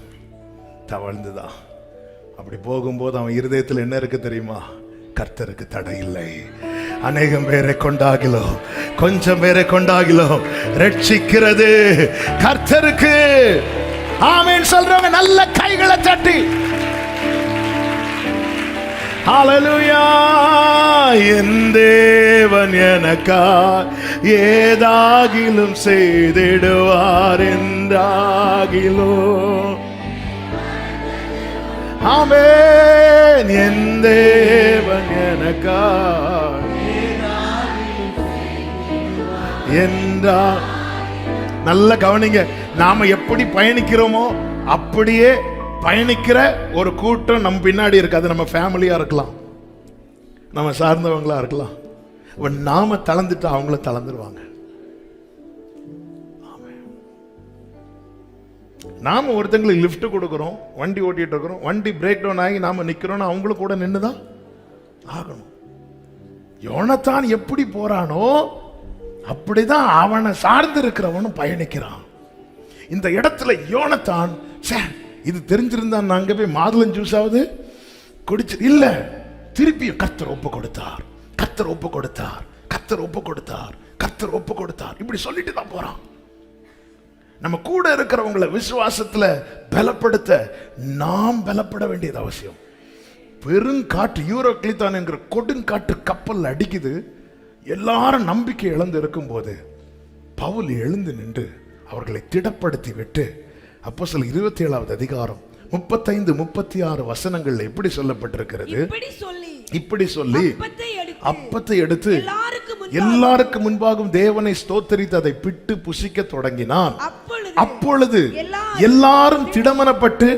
அப்படி போகும்போது அவன் இருதயத்தில் என்ன இருக்கு தெரியுமா? கர்த்தருக்கு தடை இல்லை. அநேகம் பேரை கொண்டாகிலோ, கொஞ்சம் பேரை கொண்டாகிலோ, ரட்சிக்கிறது கர்த்தருக்கு. ஆமென் சொல்றவங்க நல்ல கைகளை தட்டி ஹல்லேலூயா. என் தேவன் எனக்கா ஏதாகிலும் செய்திடுவார் என்றாகிலோ. ஆமென். என் தேவன் எனக்கா என்றா. நல்ல கவனிங்க, நாம எப்படி பயணிக்கிறோமோ அப்படியே பயணிக்கிற ஒரு கூட்டம் நம்ம பின்னாடி இருக்கு. அது நம்ம ஃபேமிலியா இருக்கலாம், நம்ம சார்ந்தவங்களா இருக்கலாம். நாம தளர்ந்துட்டா அவங்கள தளர்ந்துருவாங்க. நாம ஒருத்தங்களுக்கு லிஃப்ட் கொடுக்கிறோம், வண்டி ஓட்டிட்டு இருக்கிறோம், வண்டி பிரேக் டவுன் ஆகி நாம நிக்கிறோம்னா அவங்களும் கூட நின்றுதான் ஆகணும். யோனத்தான் எப்படி போறானோ அப்படிதான் அவனை சார்ந்து இருக்கிறவனும் பயணிக்கிறான். இந்த இடத்துல யோனத்தான் இது தெரிஞ்சிருந்தா நாங்க போய் மாதுளம் ஜூஸாவது குடிச்சு இல்ல, திருப்பி கர்த்தர் ஒப்பு கொடுத்தார் இப்படி சொல்லிட்டு தான் போறான். நம்ம கூட இருக்கிறவங்களை விசுவாசத்துல பலப்படுத்த நாம் பலப்பட வேண்டியது அவசியம். பெருங்காற்று யூரோக்ளித்தான் என்கிற கொடுங்காற்று கப்பல் அடிக்குது. எல்லாரும் நம்பிக்கை இழந்து இருக்கும் போது பவுல் எழுந்து நின்று அவர்களை திடப்படுத்தி விட்டு, அப்போஸ்தலர் 27வது அதிகாரம் 35-36 வசனங்கள்ல எப்படி சொல்லப்பட்டிருக்கிறது? இப்படி சொல்லி அப்பத்தை எடுத்து எல்லாருக்கு முன்பாகவும் தேவனை ஸ்தோத்தரித்து அதை பிட்டு புசிக்க தொடங்கினான். அப்பொழுது எல்லாரும் திடமனப்பட்டு,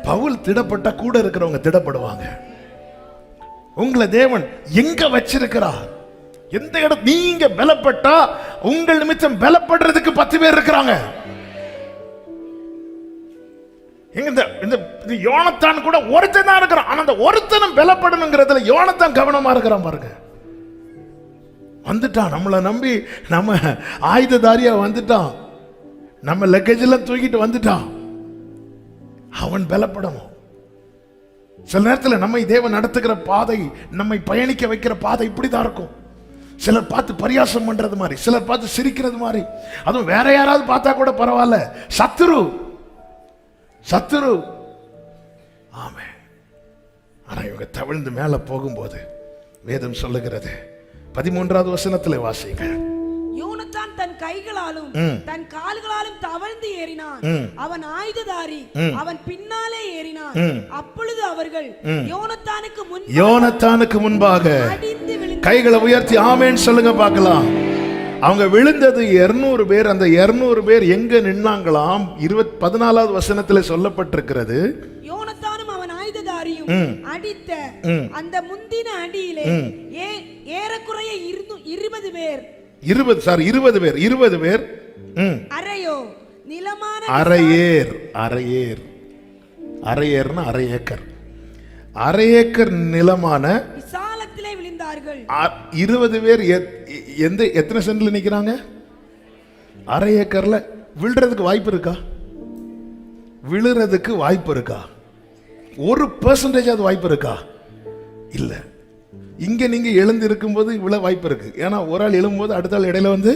பவுல் திடப்பட்ட கூட இருக்கிறவங்க திடப்படுவாங்க. உங்களை தேவன் எங்க வச்சிருக்கிறார், எந்த இடம் நீங்க பலப்பட்டா உங்கள் நிமித்தம் பலப்படுறதுக்கு 10 பேர் இருக்கிறாங்க. இந்த யோனத்தான் கூட ஒருத்தன் தான் இருக்கிறான். ஆனா அந்த ஒருத்தனும் பலப்படணுங்கிறதுல யோனத்தான் கவனமா இருக்கிறான் பாருங்க. வந்துட்டான், நம்மளை நம்பி நம்ம ஆயுததாரியா வந்துட்டான், நம்ம லக்கேஜ் எல்லாம் தூக்கிட்டு வந்துட்டான். அவன் பலப்படணும். சில நேரத்தில் நம்மை தேவன் நடத்துகிற பாதை, நம்மை பயணிக்க வைக்கிற பாதை இப்படிதான் இருக்கும். சிலர் பார்த்து பரியாசம் பண்றது மாதிரி, சிலர் பார்த்து சிரிக்கிறது மாதிரி, அதுவும் வேற யாராவது பார்த்தா கூட பரவாயில்ல. சத்துரு ஆமென். ஆனா இவங்க தவிழ்ந்து மேல போகும்போது வேதம் சொல்லுகிறது 13வது வசனத்துல வாசிங்க. யோனத்தான் தன் கைகளாலும் தன் கால்களாலும் தவழ்ந்து ஏறினான். அவன் ஆயுததாரி, அவன் பின்னாலே ஏறினான். அப்பொழுது அவர்கள் யோனத்தானுக்கு முன்பாக கைகளை உயர்த்தி ஆமென் சொல்லுங்க பார்க்கலாம். அவங்க விழுந்தது 200 பேர். அந்த 200 பேர் எங்க நின்னாங்களாம்? 14வது வசனத்துல சொல்லப்பட்டிருக்கிறது. யோனத்தானும் அவன் ஆயுததாரியும் அடித்த அந்த முந்தின அடியிலே ஏறக்குறைய 20 பேர் 20 பேர் அரையோ நிலமான அரையேர்னா அரை ஏக்கர் நிலமான விசாலத்திலே விழுந்தார்கள். 20 பேர் எத்தனை சென்ட்ல நிக்கிறாங்க? அரை ஏக்கர்ல. விழுறதுக்கு வாய்ப்பு இருக்கா? விழுறதுக்கு வாய்ப்பு இருக்கா? 1% அது வாய்ப்பு இருக்கா? இல்ல. இங்க நீங்க எழுந்து இருக்கும்போது இவ்வளவு வாய்ப்பு இருக்கு. ஏன்னா ஒரு ஆள் எழும்போது அடுத்த ஆள் இடையில வந்து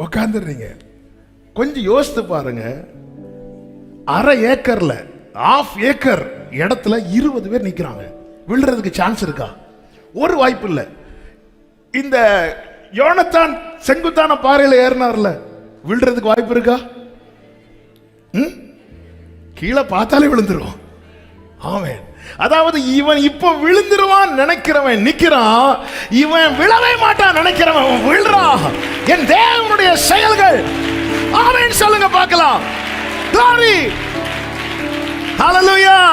உக்காந்துடுறீங்க. கொஞ்சம் யோசித்து பாருங்க. அரை ஏக்கர்ல ½ ஏக்கர் இடத்துல 20 பேர் நிக்கிறாங்க. விழுறதுக்கு சான்ஸ் இருக்கா? ஒரு வாய்ப்பு இல்லை. இந்த யோனத்தான் செங்குத்தான பாறையில ஏறினார்ல, விழுறதுக்கு வாய்ப்பு இருக்கா? கீழே பார்த்தாலே விழுந்துரும். ஆமென். அதாவது இவன் இப்ப விழுந்துருவான் நினைக்கிறவன் நிக்கிறான், இவன் விழவே மாட்டான் நினைக்கிறவன் விழுறான். என் தேவனுடைய செயல்கள். ஆமென் சொல்லுங்க பார்க்கலாம். glory, hallelujah.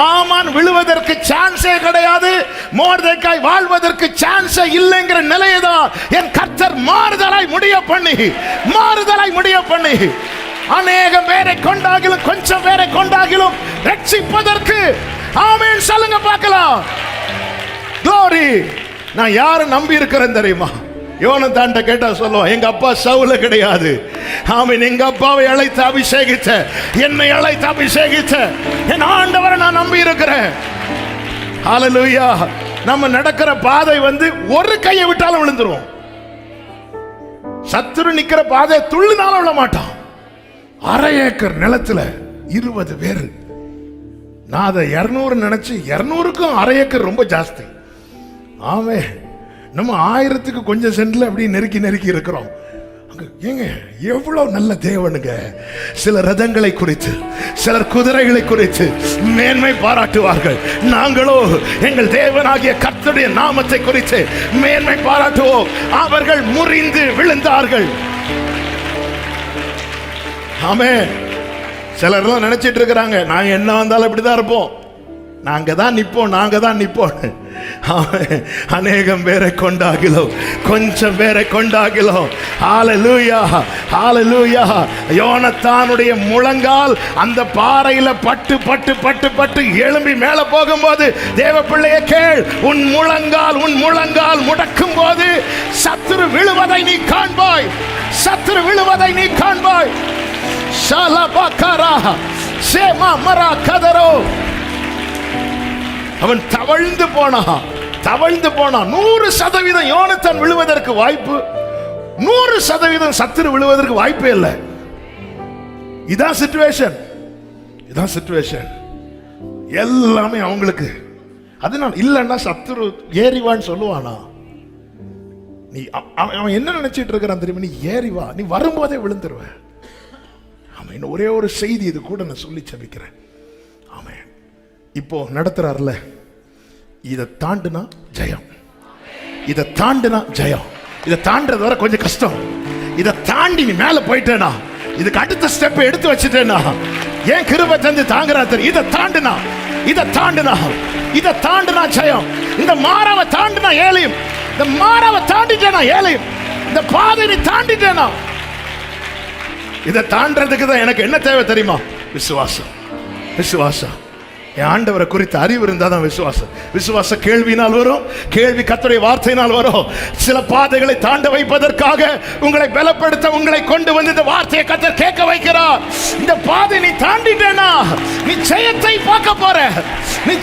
ஆமான் விழுவதற்கு சான்ஸே கிடையாது. மோர்தெக்காய் வாழ்வதற்கு சான்ஸே இல்லைங்கிற நிலையதான் என் கர்த்தர் மாறுதலாய் முடிய பண்ணி அநேக பேரை கொண்டாகிலும் கொஞ்சம் பேரை கொண்டாகிலும் ரட்சிப்பதற்கு ஆமென் சொல்லுங்க பார்க்கலாம். glory. நான் யாரை நம்பி இருக்கிறேன் தெரியுமா? யோனத்தான்ட்ட கேட்டா சொல்லுவான், எங்க அப்பா சவுல கிடையாது. ஆமென். எங்க அப்பாவை அழைத்து அபிஷேகிச்ச, என்னை அழைத்து அபிஷேகிச்ச என் ஆண்டவரை நான் நம்பி இருக்கிறேன். ஹல்லேலூயா. நம்ம நடக்கிற பாதை வந்து ஒரு கையை விட்டாலும் விழுந்துரும். சத்துரு நிக்கிற பாதை துள்ளினாலும் விழ மாட்டான். அரை ஏக்கர் நிலத்துல 20 பேர். நான் அதை 200 நினைச்சு 200க்கும் அரை ஏக்கர் ரொம்ப ஜாஸ்தி. ஆமே. நம்ம 1000க்கு கொஞ்சம் சென்ட்ல அப்படி நெருக்கி இருக்கிறோம். ஏங்க எவ்வளவு நல்ல தேவனுங்க. சில ரதங்களை குறித்து, சிலர் குதிரைகளை குறித்து மேன்மை பாராட்டுவார்கள். நாங்களோ எங்கள் தேவனாகிய கர்த்தருடைய நாமத்தை குறித்து மேன்மை பாராட்டுவோம். அவர்கள் முறிந்து விழுந்தார்கள். ஆமே. சிலர்லாம் நினைச்சிட்டு இருக்கிறாங்க, நாங்க என்ன வந்தாலும் இப்படிதான் இருப்போம், நாங்க தான் நிப்போம். அநேகம் பேரை கொண்டாகிலும் கொஞ்சம் பேரை கொண்டாகிலும். ஹல்லேலூயா, ஹல்லேலூயா. யோனத்தானுடைய முழங்கால் அந்த பாறையில பட்டு எழும்பி மேல போகும்போது, தேவ பிள்ளையே கேள், உன் முழங்கால் முடக்கும் போது சத்துரு விழுவதை நீ காண்பாய். ஷலபகரா சேமா மரா கதரோ. அவன் தவழ்ந்து போனான். 100% யோனத்தான் விழுவதற்கு வாய்ப்பு, 100% சத்துரு விழுவதற்கு வாய்ப்பே இல்லை. இதான் சிச்சுவேஷன். எல்லாமே அவங்களுக்கு. அதனால இல்லைன்னா சத்துரு ஏறிவான்னு சொல்லுவானா? நீ அவன் என்ன நினைச்சிட்டு இருக்கிறான் தெரியுமா? நீ ஏறி வா, நீ வரும்போதே விழுந்துருவ. ஆமென். ஒரே ஒரு செய்தி இது கூட நான் சொல்லி ஜெபிக்கிறேன். ஆமென். இப்போ நடத்துறாருல, இதை தாண்டுனா ஜெயம். இதை தாண்டது வர கொஞ்சம் கஷ்டம். இதை தாண்டி நீ மேல போயிட்டேனா, இதுக்கு அடுத்த ஸ்டெப் எடுத்து வச்சுட்டேனா, ஏன் கிருபை தந்து தாங்குறா தெரியும். இதை தாண்டுனா ஜெயம். இந்த மாறாவை தாண்டினா ஏழையும், இந்த மாறாவை தாண்டிட்டேனா ஏழையும், இந்த பாதையை தாண்டிட்டேனா. இதை தாண்டறதுக்கு தான் எனக்கு என்ன தேவை தெரியுமா? விசுவாசம். என் ஆண்டவரை குறித்த அறிவு இருந்தால் தான் விசுவாச கேள்வியினால் வரும், கேள்வி கர்த்தருடைய வார்த்தையினால் வரும். சில பாதைகளை தாண்ட வைப்பதற்காக உங்களை பலப்படுத்த உங்களை கொண்டு வந்து இந்த வார்த்தையை கர்த்தர் கேட்க வைக்கிறார். இந்த பாதை நீ தாண்டிட்டேனா நீ ஜெயத்தை பார்க்க போற. நீ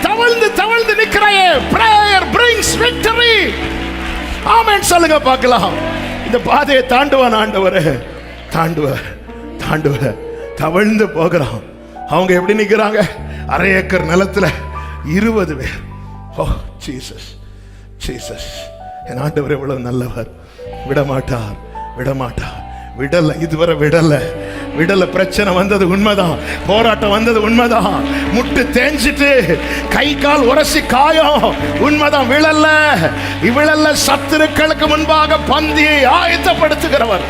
தவழ்ந்து நிற்கிறாயே. prayer brings victory. ஆமென் சொல்லுங்க பார்க்கலாம். இந்த பாதையை தாண்டுவான் ஆண்டவரே. தாண்டுவ தவழ்ந்து போகிறான். அவங்க எப்படி நிற்கிறாங்க? அரை ஏக்கர் நிலத்துல 20 பேர். ஓ ஜீசஸ், ஜீசஸ், என் ஆண்டவர் எவ்வளவு நல்லவர். விடமாட்டார், விடமாட்டார், விடல, இதுவரை விடல, விடல. பிரச்சனை வந்தது உண்மைதான், போராட்டம் வந்தது உண்மைதான், முட்டு தேஞ்சிட்டு கை கால் உரசி காயம் உண்மைதான். விழல்ல, இவ்வளல்ல. சத்துருக்களுக்கு முன்பாக பந்தியை ஆயத்தப்படுத்துகிறவர்.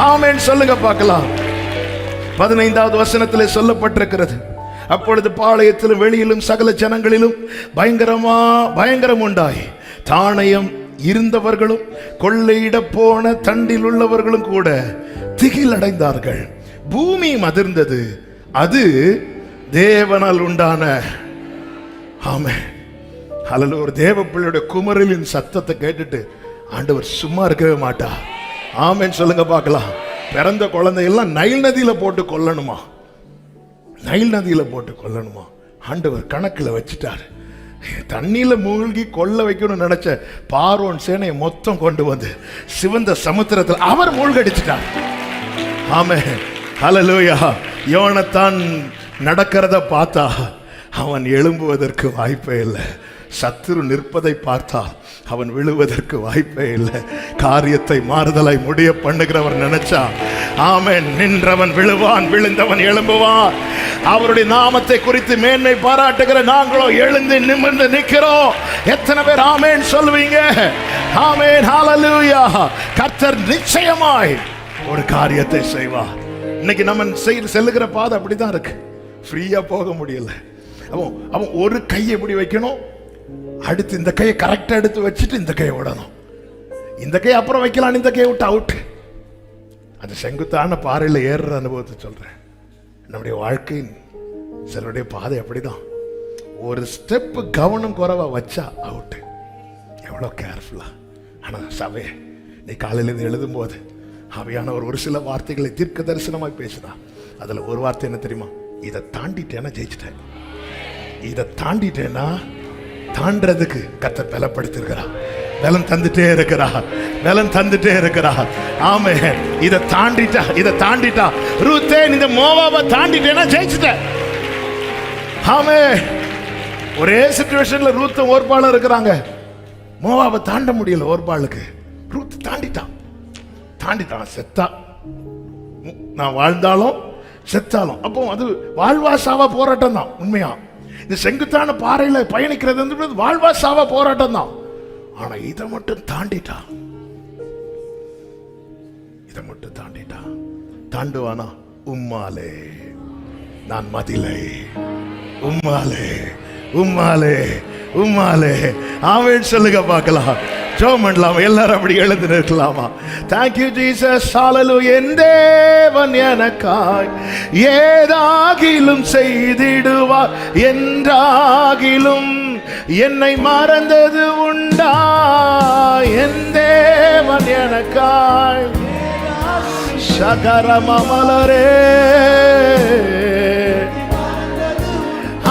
ஆமென் சொல்லுங்க பார்க்கலாம். 15வது வசனத்திலே சொல்லப்பட்டிருக்கிறது, அப்பொழுது பாளையத்திலும் வெளியிலும் சகல ஜனங்களிலும் பயங்கரம் உண்டாய், தானியம் இருந்தவர்களும் கொள்ளையிட போன தண்டில் உள்ளவர்களும் கூட திகில் அடைந்தார்கள். பூமி அதிர்ந்தது, அது தேவனால் உண்டான. ஆமென் அல்ல. ஒரு தேவ பிள்ளையுடைய குமரலின் சத்தத்தை கேட்டுட்டு ஆண்டவர் சும்மா இருக்கவே மாட்டார். ஆமென் சொல்லுங்க பார்க்கலாம். பிறந்த குழந்தையெல்லாம் நைல் நதியில போட்டு கொல்லணுமா, நைல் நதியில போட்டு கொல்லணுமா? ஆண்டவர் கணக்கில் வச்சுட்டார். தண்ணியில மூழ்கி கொல்ல வைக்கணும்னு நினைச்ச பார்வோன் சேனையை மொத்தம் கொண்டு வந்து சிவந்த சமுத்திரத்தில் அவர் மூழ்கடிச்சிட்டார். ஆமென் ஹல்லேலூயா. யோனத்தான் நடக்கிறத பார்த்தா அவன் எழும்புவதற்கு வாய்ப்பே இல்லை. சத்துரு நிற்பதை பார்த்தால் அவன் விழுவதற்கு வாய்ப்பே இல்லை. காரியத்தை மாறுதலாய் முடிய பண்ணுகிறவர் நினைச்சா, ஆமென், நின்றவன் விழுவான், விழுந்தவன் எழும்புவான். அவருடைய நாமத்தை குறித்து மேன்மை பாராட்டுகிற நாங்களோ எழுந்து நிமிர்ந்து நிற்கிறோம். எத்தனை பேர் ஆமென் சொல்லுவீங்க? ஆமென் ஹல்லேலூயா. கர்த்தர் நிச்சயமாய் ஒரு காரியத்தை செய்வார். இன்னைக்கு நம்ம செல்லுகிற பாதை அப்படிதான் இருக்கு, ஃப்ரீயா போக முடியல. அவன் ஒரு கையை எப்படி வைக்கணும், அடுத்து இந்த கையை கரெக்டா எடுத்து வச்சுட்டு இந்த கையை விடணும், இந்த கையை அப்புறம் வைக்கலாம், இந்த கையை விட்டு அவுட். அந்த செங்குத்தான பாறையில் ஏறுற அனுபவத்தை சொல்றேன். நம்முடைய வாழ்க்கையின் சிலருடைய பாதை அப்படிதான். ஒரு ஸ்டெப் கவனம் குறைவா வச்சா அவுட். எவ்வளோ கேர்ஃபுல்லா. ஆனா சபையை நீ காலையிலேருந்து எழுதும் போது ஆவியானவர் ஒரு சில வார்த்தைகளை தீர்க்க தரிசனமாய் பேசினா. அதுல ஒரு வார்த்தை என்ன தெரியுமா? இதை தாண்டிட்டேன்னா ஜெயிச்சிட்டேன். இதை தாண்டிட்டேன்னா தாண்டறதுக்கு கர்த்தர் பலப்படுத்திருக்கிறார், பலன் தந்துட்டே இருக்கிறார், பலன் தந்துட்டே இருக்கிறார். ஆமென். இதை தாண்டிட்டா ரூத்தே, இந்த மோவாபை தாண்டிட்டேன்னா ஜெயிச்சிட்ட. ஆமென். ஒரே சிச்சுவேஷன்ல ரூத்தும் ஓர்பாலும் இருக்கிறாங்க. மோவாபை தாண்ட முடியல ஓர்பாளுக்கு. ரூத் தாண்டிட்டான். செத்தா, நான் வாழ்ந்தாலும் செத்தாலும். அப்போ அது வாழ்வா சாவா போராட்டம் தான். உண்மையா இந்த செங்குத்தான பாறையில பயணிக்கிறது வாழ்வா சாவா போராட்டம் தான். ஆனா இதை மட்டும் தாண்டிட்டா, தாண்டுவானா? உம்மாலே நான் மதிலை, உம்மாலே. ஆமென் சொல்லுங்க பார்க்கலாம். ஜெபம் பண்ணலாமா? எல்லாரும் அப்படி எழுந்து நிற்கலாமா? Thank you Jesus, hallelujah. என் தேவன் எனக்காய் ஏதாகிலும் செய்திடுவார், என்றாகிலும் என்னை மறந்தது உண்டா? என் தேவன் எனக்காய் சகரமமலரே.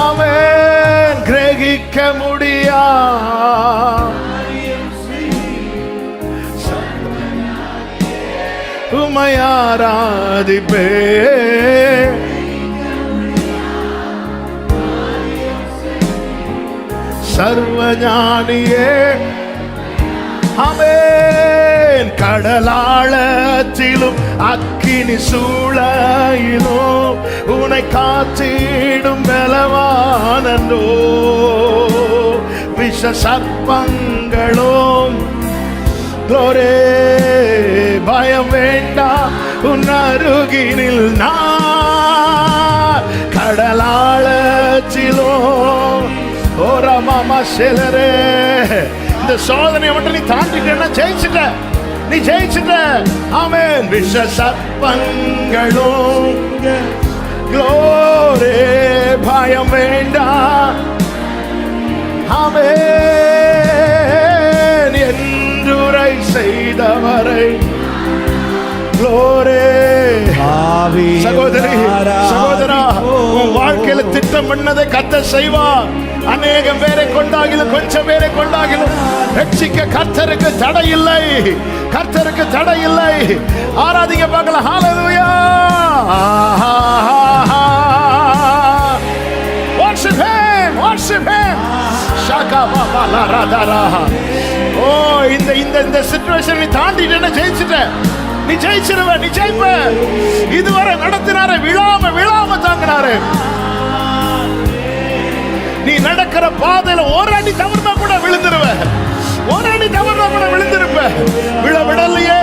அவன் கிரகிக்க முடியா உமையாராதிப்பே. சர்வஞானியே. ஆமென். கடலாழத்திலும் அக்கினி சூளையிலும் உன்னை காத்திடும் பலவானோ. விஷ சர்ப்பங்களும் க்ளோரே, பயம் வேண்டாம், உன் அருகினில் நான். கடலாழத்திலும் ஓரமாமா செலரே. இந்த சோதனையை மட்டும் நீ தாண்டிட்டேன்னா ஜெயிச்சுட்ட, நீ ஜெயிச்சுட்ட. ஆமென். விஷ சர்ப்பங்களும் க்ளோரே, பயம் வேண்டாம். ஆமென். என்றுரை செய்தவரை க்ளோரே. சகோதரி, சகோதரா, உன் வாழ்க்கையில திட்டம் பண்ணதை கர்த்தர் செய்வார். அநேகம் பேரை கொண்டாகிலும் கொஞ்சம் பேரை கொண்டாகிலும் ரட்சிக்க கர்த்தருக்கு தடை இல்லை, கர்த்தருக்கு தடை இல்லை. ஆராதிங்க பார்க்கலாம். ஹல்லேலூயா. worship him. Shaka baba la radara. Oh, இந்த சிச்சுவேஷன் நீ தாண்டிட்டேன்னா ஜெயிச்சிட்ட. நீ ஜெயிச்சிருவ, நீ ஜெயிப்ப. இதுவரை நடத்தினாரே, விழாம தாங்கினாரே. நீ நடக்கிற பாதையில ஒரு அடி தவறுனா கூட விழுந்துருவ. ஒரு அடி தவறுனா கூட விழுந்திருப்ப. விழ விடலையே.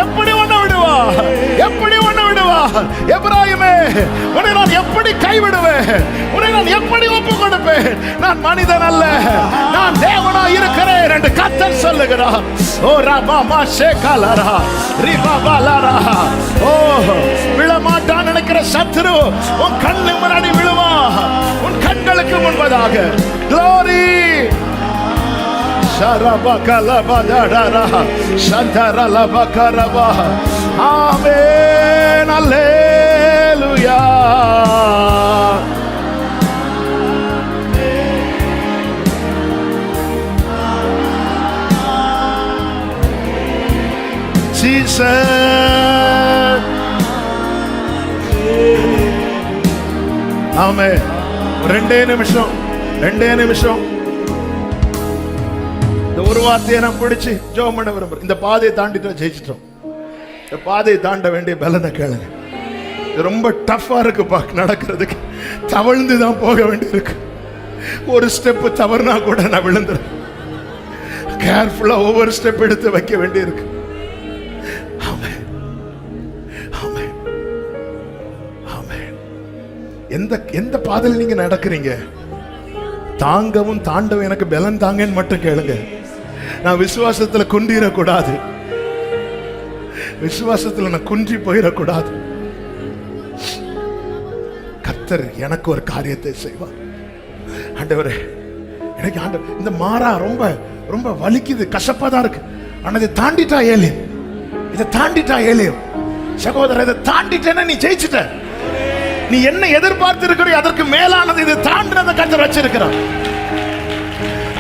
எப்படி ஒண்ண விடுவா? எப்ராயிமே, உன்னை நான் எப்படி கைவிடுவேன்? உன்னை நான் எப்படி ஒப்பு கொடுப்பேன்? நான் மனிதன் அல்ல, நான் தேவனாய் இருக்கிறேன் என்று கர்த்தர் சொல்லுகிறார். ஓ ராமா மா ஷேகாலரா ரிபாபாலரா. ஓ, விழமாட்டான் நினைக்கிற சத்துரு உன் கண்ணு முன்னாடி விழுவா. உன் கண்களுக்கு முன்பதாக. Glory. Sharabakalabadara Shantaralabakaraba. Amen. Hallelujah. Jesus. Amen. ரெண்டே நிமிஷம் ஒரு வார்த்தையை நான் பிடிச்சு ஜெபம் பண்ண விரும்புறேன். இந்த பாதையை தாண்டிட்டோம், ஜெயிச்சிட்டோம். இந்த பாதையை தாண்ட வேண்டிய பலனை கேளுங்க. இது ரொம்ப டஃபா இருக்குப்பா நடக்கிறதுக்கு. தவழ்ந்து தான் போக வேண்டியிருக்கு. ஒரு ஸ்டெப் தவறுனா கூட நான் விழுந்துறேன். கேர்ஃபுல்லா ஒவ்வொரு ஸ்டெப் எடுத்து வைக்க வேண்டியிருக்கு. ஆமென், ஆமென், ஆமென். எந்த பாதையில் நீங்க நடக்கிறீங்க? தாங்கவும் தாண்டவும் எனக்கு பலன் தாங்கன்னு மட்டும் கேளுங்க. நான் விசுவாசத்துல குன்றிடக்கூடாது. விசுவாசத்துல நான் குன்றி போயிடக்கூடாது. கர்த்தர் எனக்கு ஒரு காரியத்தை செய்வார். ஆண்டவரே, எனக்கு ஆண்டவர் இந்த மாறா ரொம்ப ரொம்ப வலிக்குது, கசப்பா தான் இருக்கு. ஆனா இதை தாண்டிட்டா ஏலியம். சகோதரர், இதை தாண்டிட்டேன்னா நீ ஜெயிச்சிட்ட. நீ என்ன எதிர்பார்த்து இருக்கிற அதற்கு மேலானது இது தாண்டினதை கர்த்தர் வச்சிருக்கிறார்.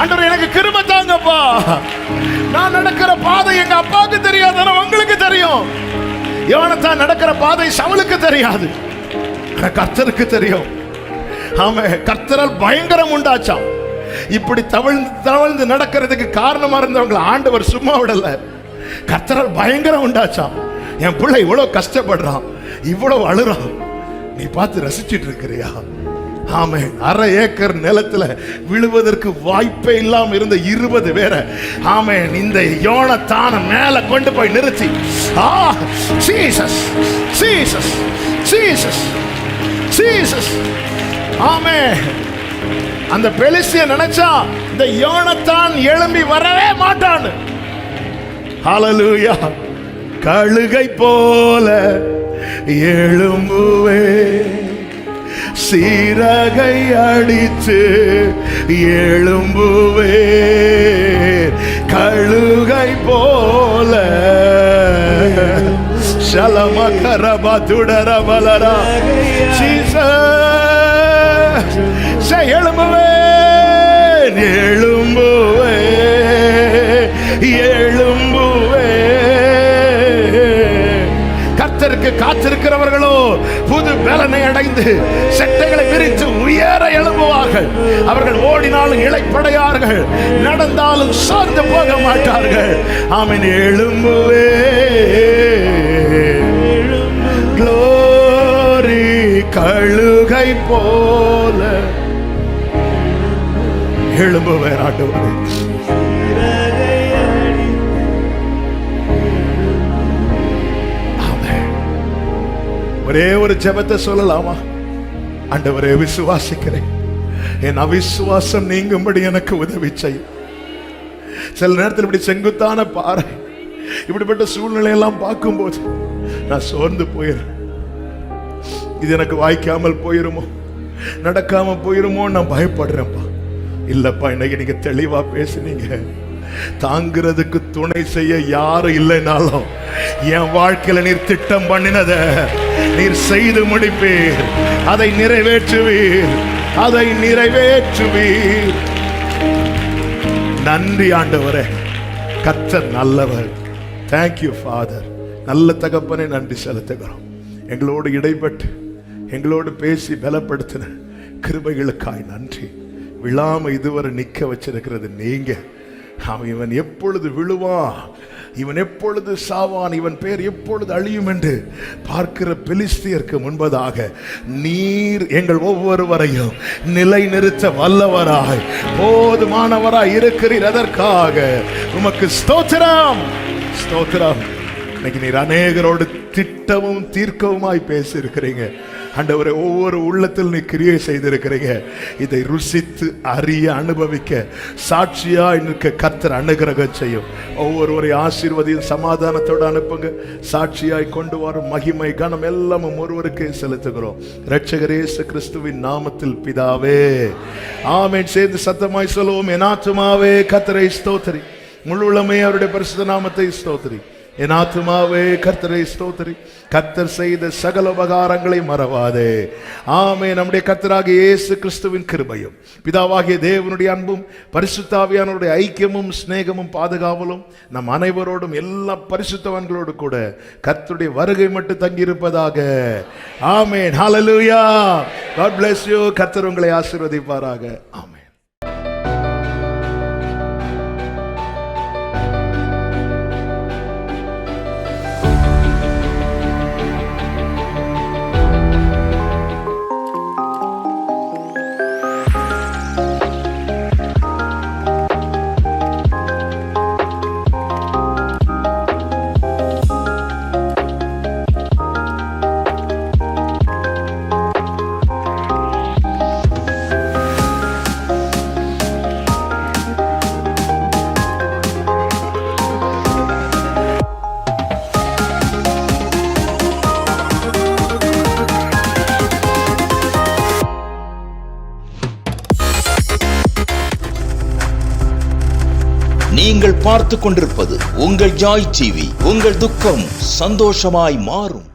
ஆண்டவரே, எனக்கு கிருபை தாங்கப்பா. நான் நடக்கிற பாதை எங்க அப்பாவுக்கு தெரியாது, ஆனா உங்களுக்கு தெரியும். யோனத்தான் நடக்கிற பாதை சவுலுக்கு தெரியாது, ஆனா கர்த்தருக்கு தெரியும். ஆமா, கர்த்தரால் பயங்கரம் உண்டாச்சாம். இப்படி தவழ்ந்து நடக்கிறதுக்கு காரணமா இருந்தவங்களை ஆண்டவர் சும்மா விடல. கர்த்தரால் பயங்கரம் உண்டாச்சாம். என் பிள்ளை இவ்வளவு கஷ்டப்படுறான், இவ்வளவு அழுறான், நீ பார்த்து ரசிச்சிட்டு இருக்கிறியா? ஆமே, அரை ஏக்கர் நிலத்துல விழுவதற்கு வாய்ப்பே இல்லாம இருந்த 20 பேரை ஆமே இந்த யோனத்தான மேல கொண்டு போய் நிறுத்தி, ஜீசஸ் ஜீசஸ் ஜீசஸ் ஜீசஸ். ஆமே, அந்த பெலிஸ்திய நினைச்சா இந்த யோனத்தான் எழும்பி வரவே மாட்டான்னு. ஹல்லேலூயா. கழுகை போல எழும்புவே, சீரகை அடித்து எழும்புவே, கழுகை போல ஷலமகரபா துடரபலரா. ஜீசஸ் எழும்புவே, எழும்புவே, எழும்புவே. கர்த்தருக்கு காத்திருக்கிறவர்களோ புது பலனை அடைந்து செட்டைகளை விரித்து உயர எழும்புவார்கள். அவர்கள் ஓடினாலும் இளைப்படையார்கள், நடந்தாலும் சார்ந்து போக மாட்டார்கள். ஆமென். எழும்புவே, க்ளோரி. கழுகை போல எழும்புவே ஆண்டவரே. ஒரே ஒரு ஜெபத்தை சொல்லலாமா? ஆண்டவரே, விசுவாசிக்கிறேன், என் அவிசுவாசம் நீங்கும்படி எனக்கு உதவி செய்யும். சில நேரத்தில் இப்படி செங்குத்தான பாறை, இப்படிப்பட்ட சூழ்நிலையெல்லாம் பார்க்கும்போது நான் சோர்ந்து போயிடுறேன். இது எனக்கு வாய்க்காமல் போயிருமோ, நடக்காம போயிருமோ நான் பயப்படுறேன்ப்பா. இல்லப்பா, இன்னைக்கு நீங்க தெளிவா பேசுனீங்க. தாங்கிறதுக்கு துணை செய்ய யாரும் இல்லைனாலும் என் வாழ்க்கையில நீர் திட்டம் பண்ணினத நீர் செய்து முடிப்பீர். அதை நிறைவேற்றுவீர், அதை நிறைவேற்றுவீர். நன்றி ஆண்டவரே. கர்த்தர் நல்லவர். Thank you father. நல்ல தகப்பனை நன்றி செலுத்துகிறோம். எங்களோடு இடைப்பட்டு எங்களோடு பேசி பலப்படுத்தின கிருபைகளுக்காய் நன்றி. விழாம இதுவரை நிக்க வச்சிருக்கிறது நீங்க. இவன் எப்பொழுது விழுவான், இவன் எப்பொழுது சாவான், இவன் பேர் எப்பொழுது அழியும் என்று பார்க்கிற பெலிஸ்தியருக்கு முன்பதாக நீர் எங்கள் ஒவ்வொருவரையும் நிலைநிறுத்த வல்லவராய் போதுமானவராய் இருக்கிறீர். அதற்காக உமக்கு ஸ்தோத்திரம், ஸ்தோத்திரம். இன்னைக்கு நீர் அநேகரோடு திட்டமும் தீர்க்கவுமாய் பேசியிருக்கிறீங்க ஆண்டவரே. ஒவ்வொரு உள்ளத்தில் நீ கிரியை செய்திருக்கிறீங்க. இதை ருசித்து அறிய அனுபவிக்க சாட்சியாய் நிற்க கர்த்தர் அனுகிரகம் செய்யும். ஒவ்வொருவரை ஆசீர்வதியும் சமாதானத்தோடு அனுப்புங்க. சாட்சியாய் கொண்டு வரும் மகிமை கனம் எல்லாமும் ஒருவருக்கே செலுத்துகிறோம். இரட்சகர் இயேசு கிறிஸ்துவின் நாமத்தில் பிதாவே, ஆமென். சேர்ந்து சத்தமாய் சொல்லுவோம். என் ஆத்துமாவே கர்த்தரை ஸ்தோத்திரி, முழு உள்ளமே அவருடைய பரிசுத்த நாமத்தை ஸ்தோத்திரி. என் ஆத்துமாவே கர்த்தரை ஸ்தோத்திரி, கர்த்தர் செய்த சகல உபகாரங்களை மறவாதே. ஆமே. நம்முடைய கர்த்தராகிய இயேசு கிறிஸ்துவின் கிருபையும் பிதாவாகிய தேவனுடைய அன்பும் பரிசுத்த ஆவியானவருடைய ஐக்கியமும் சிநேகமும் பாதுகாவலும் நம் அனைவரோடும் எல்லா பரிசுத்தவான்களோடு கூட கர்த்தருடைய வருகை மட்டும் தங்கியிருப்பதாக. ஆமென். ஹல்லேலூயா. God bless you. கர்த்தர் உங்களை ஆசீர்வதிப்பாராக. ஆமென். நீங்கள் பார்த்து கொண்டிருப்பது உங்கள் ஜாய் டிவி. உங்கள் துக்கம் சந்தோஷமாய் மாறும்.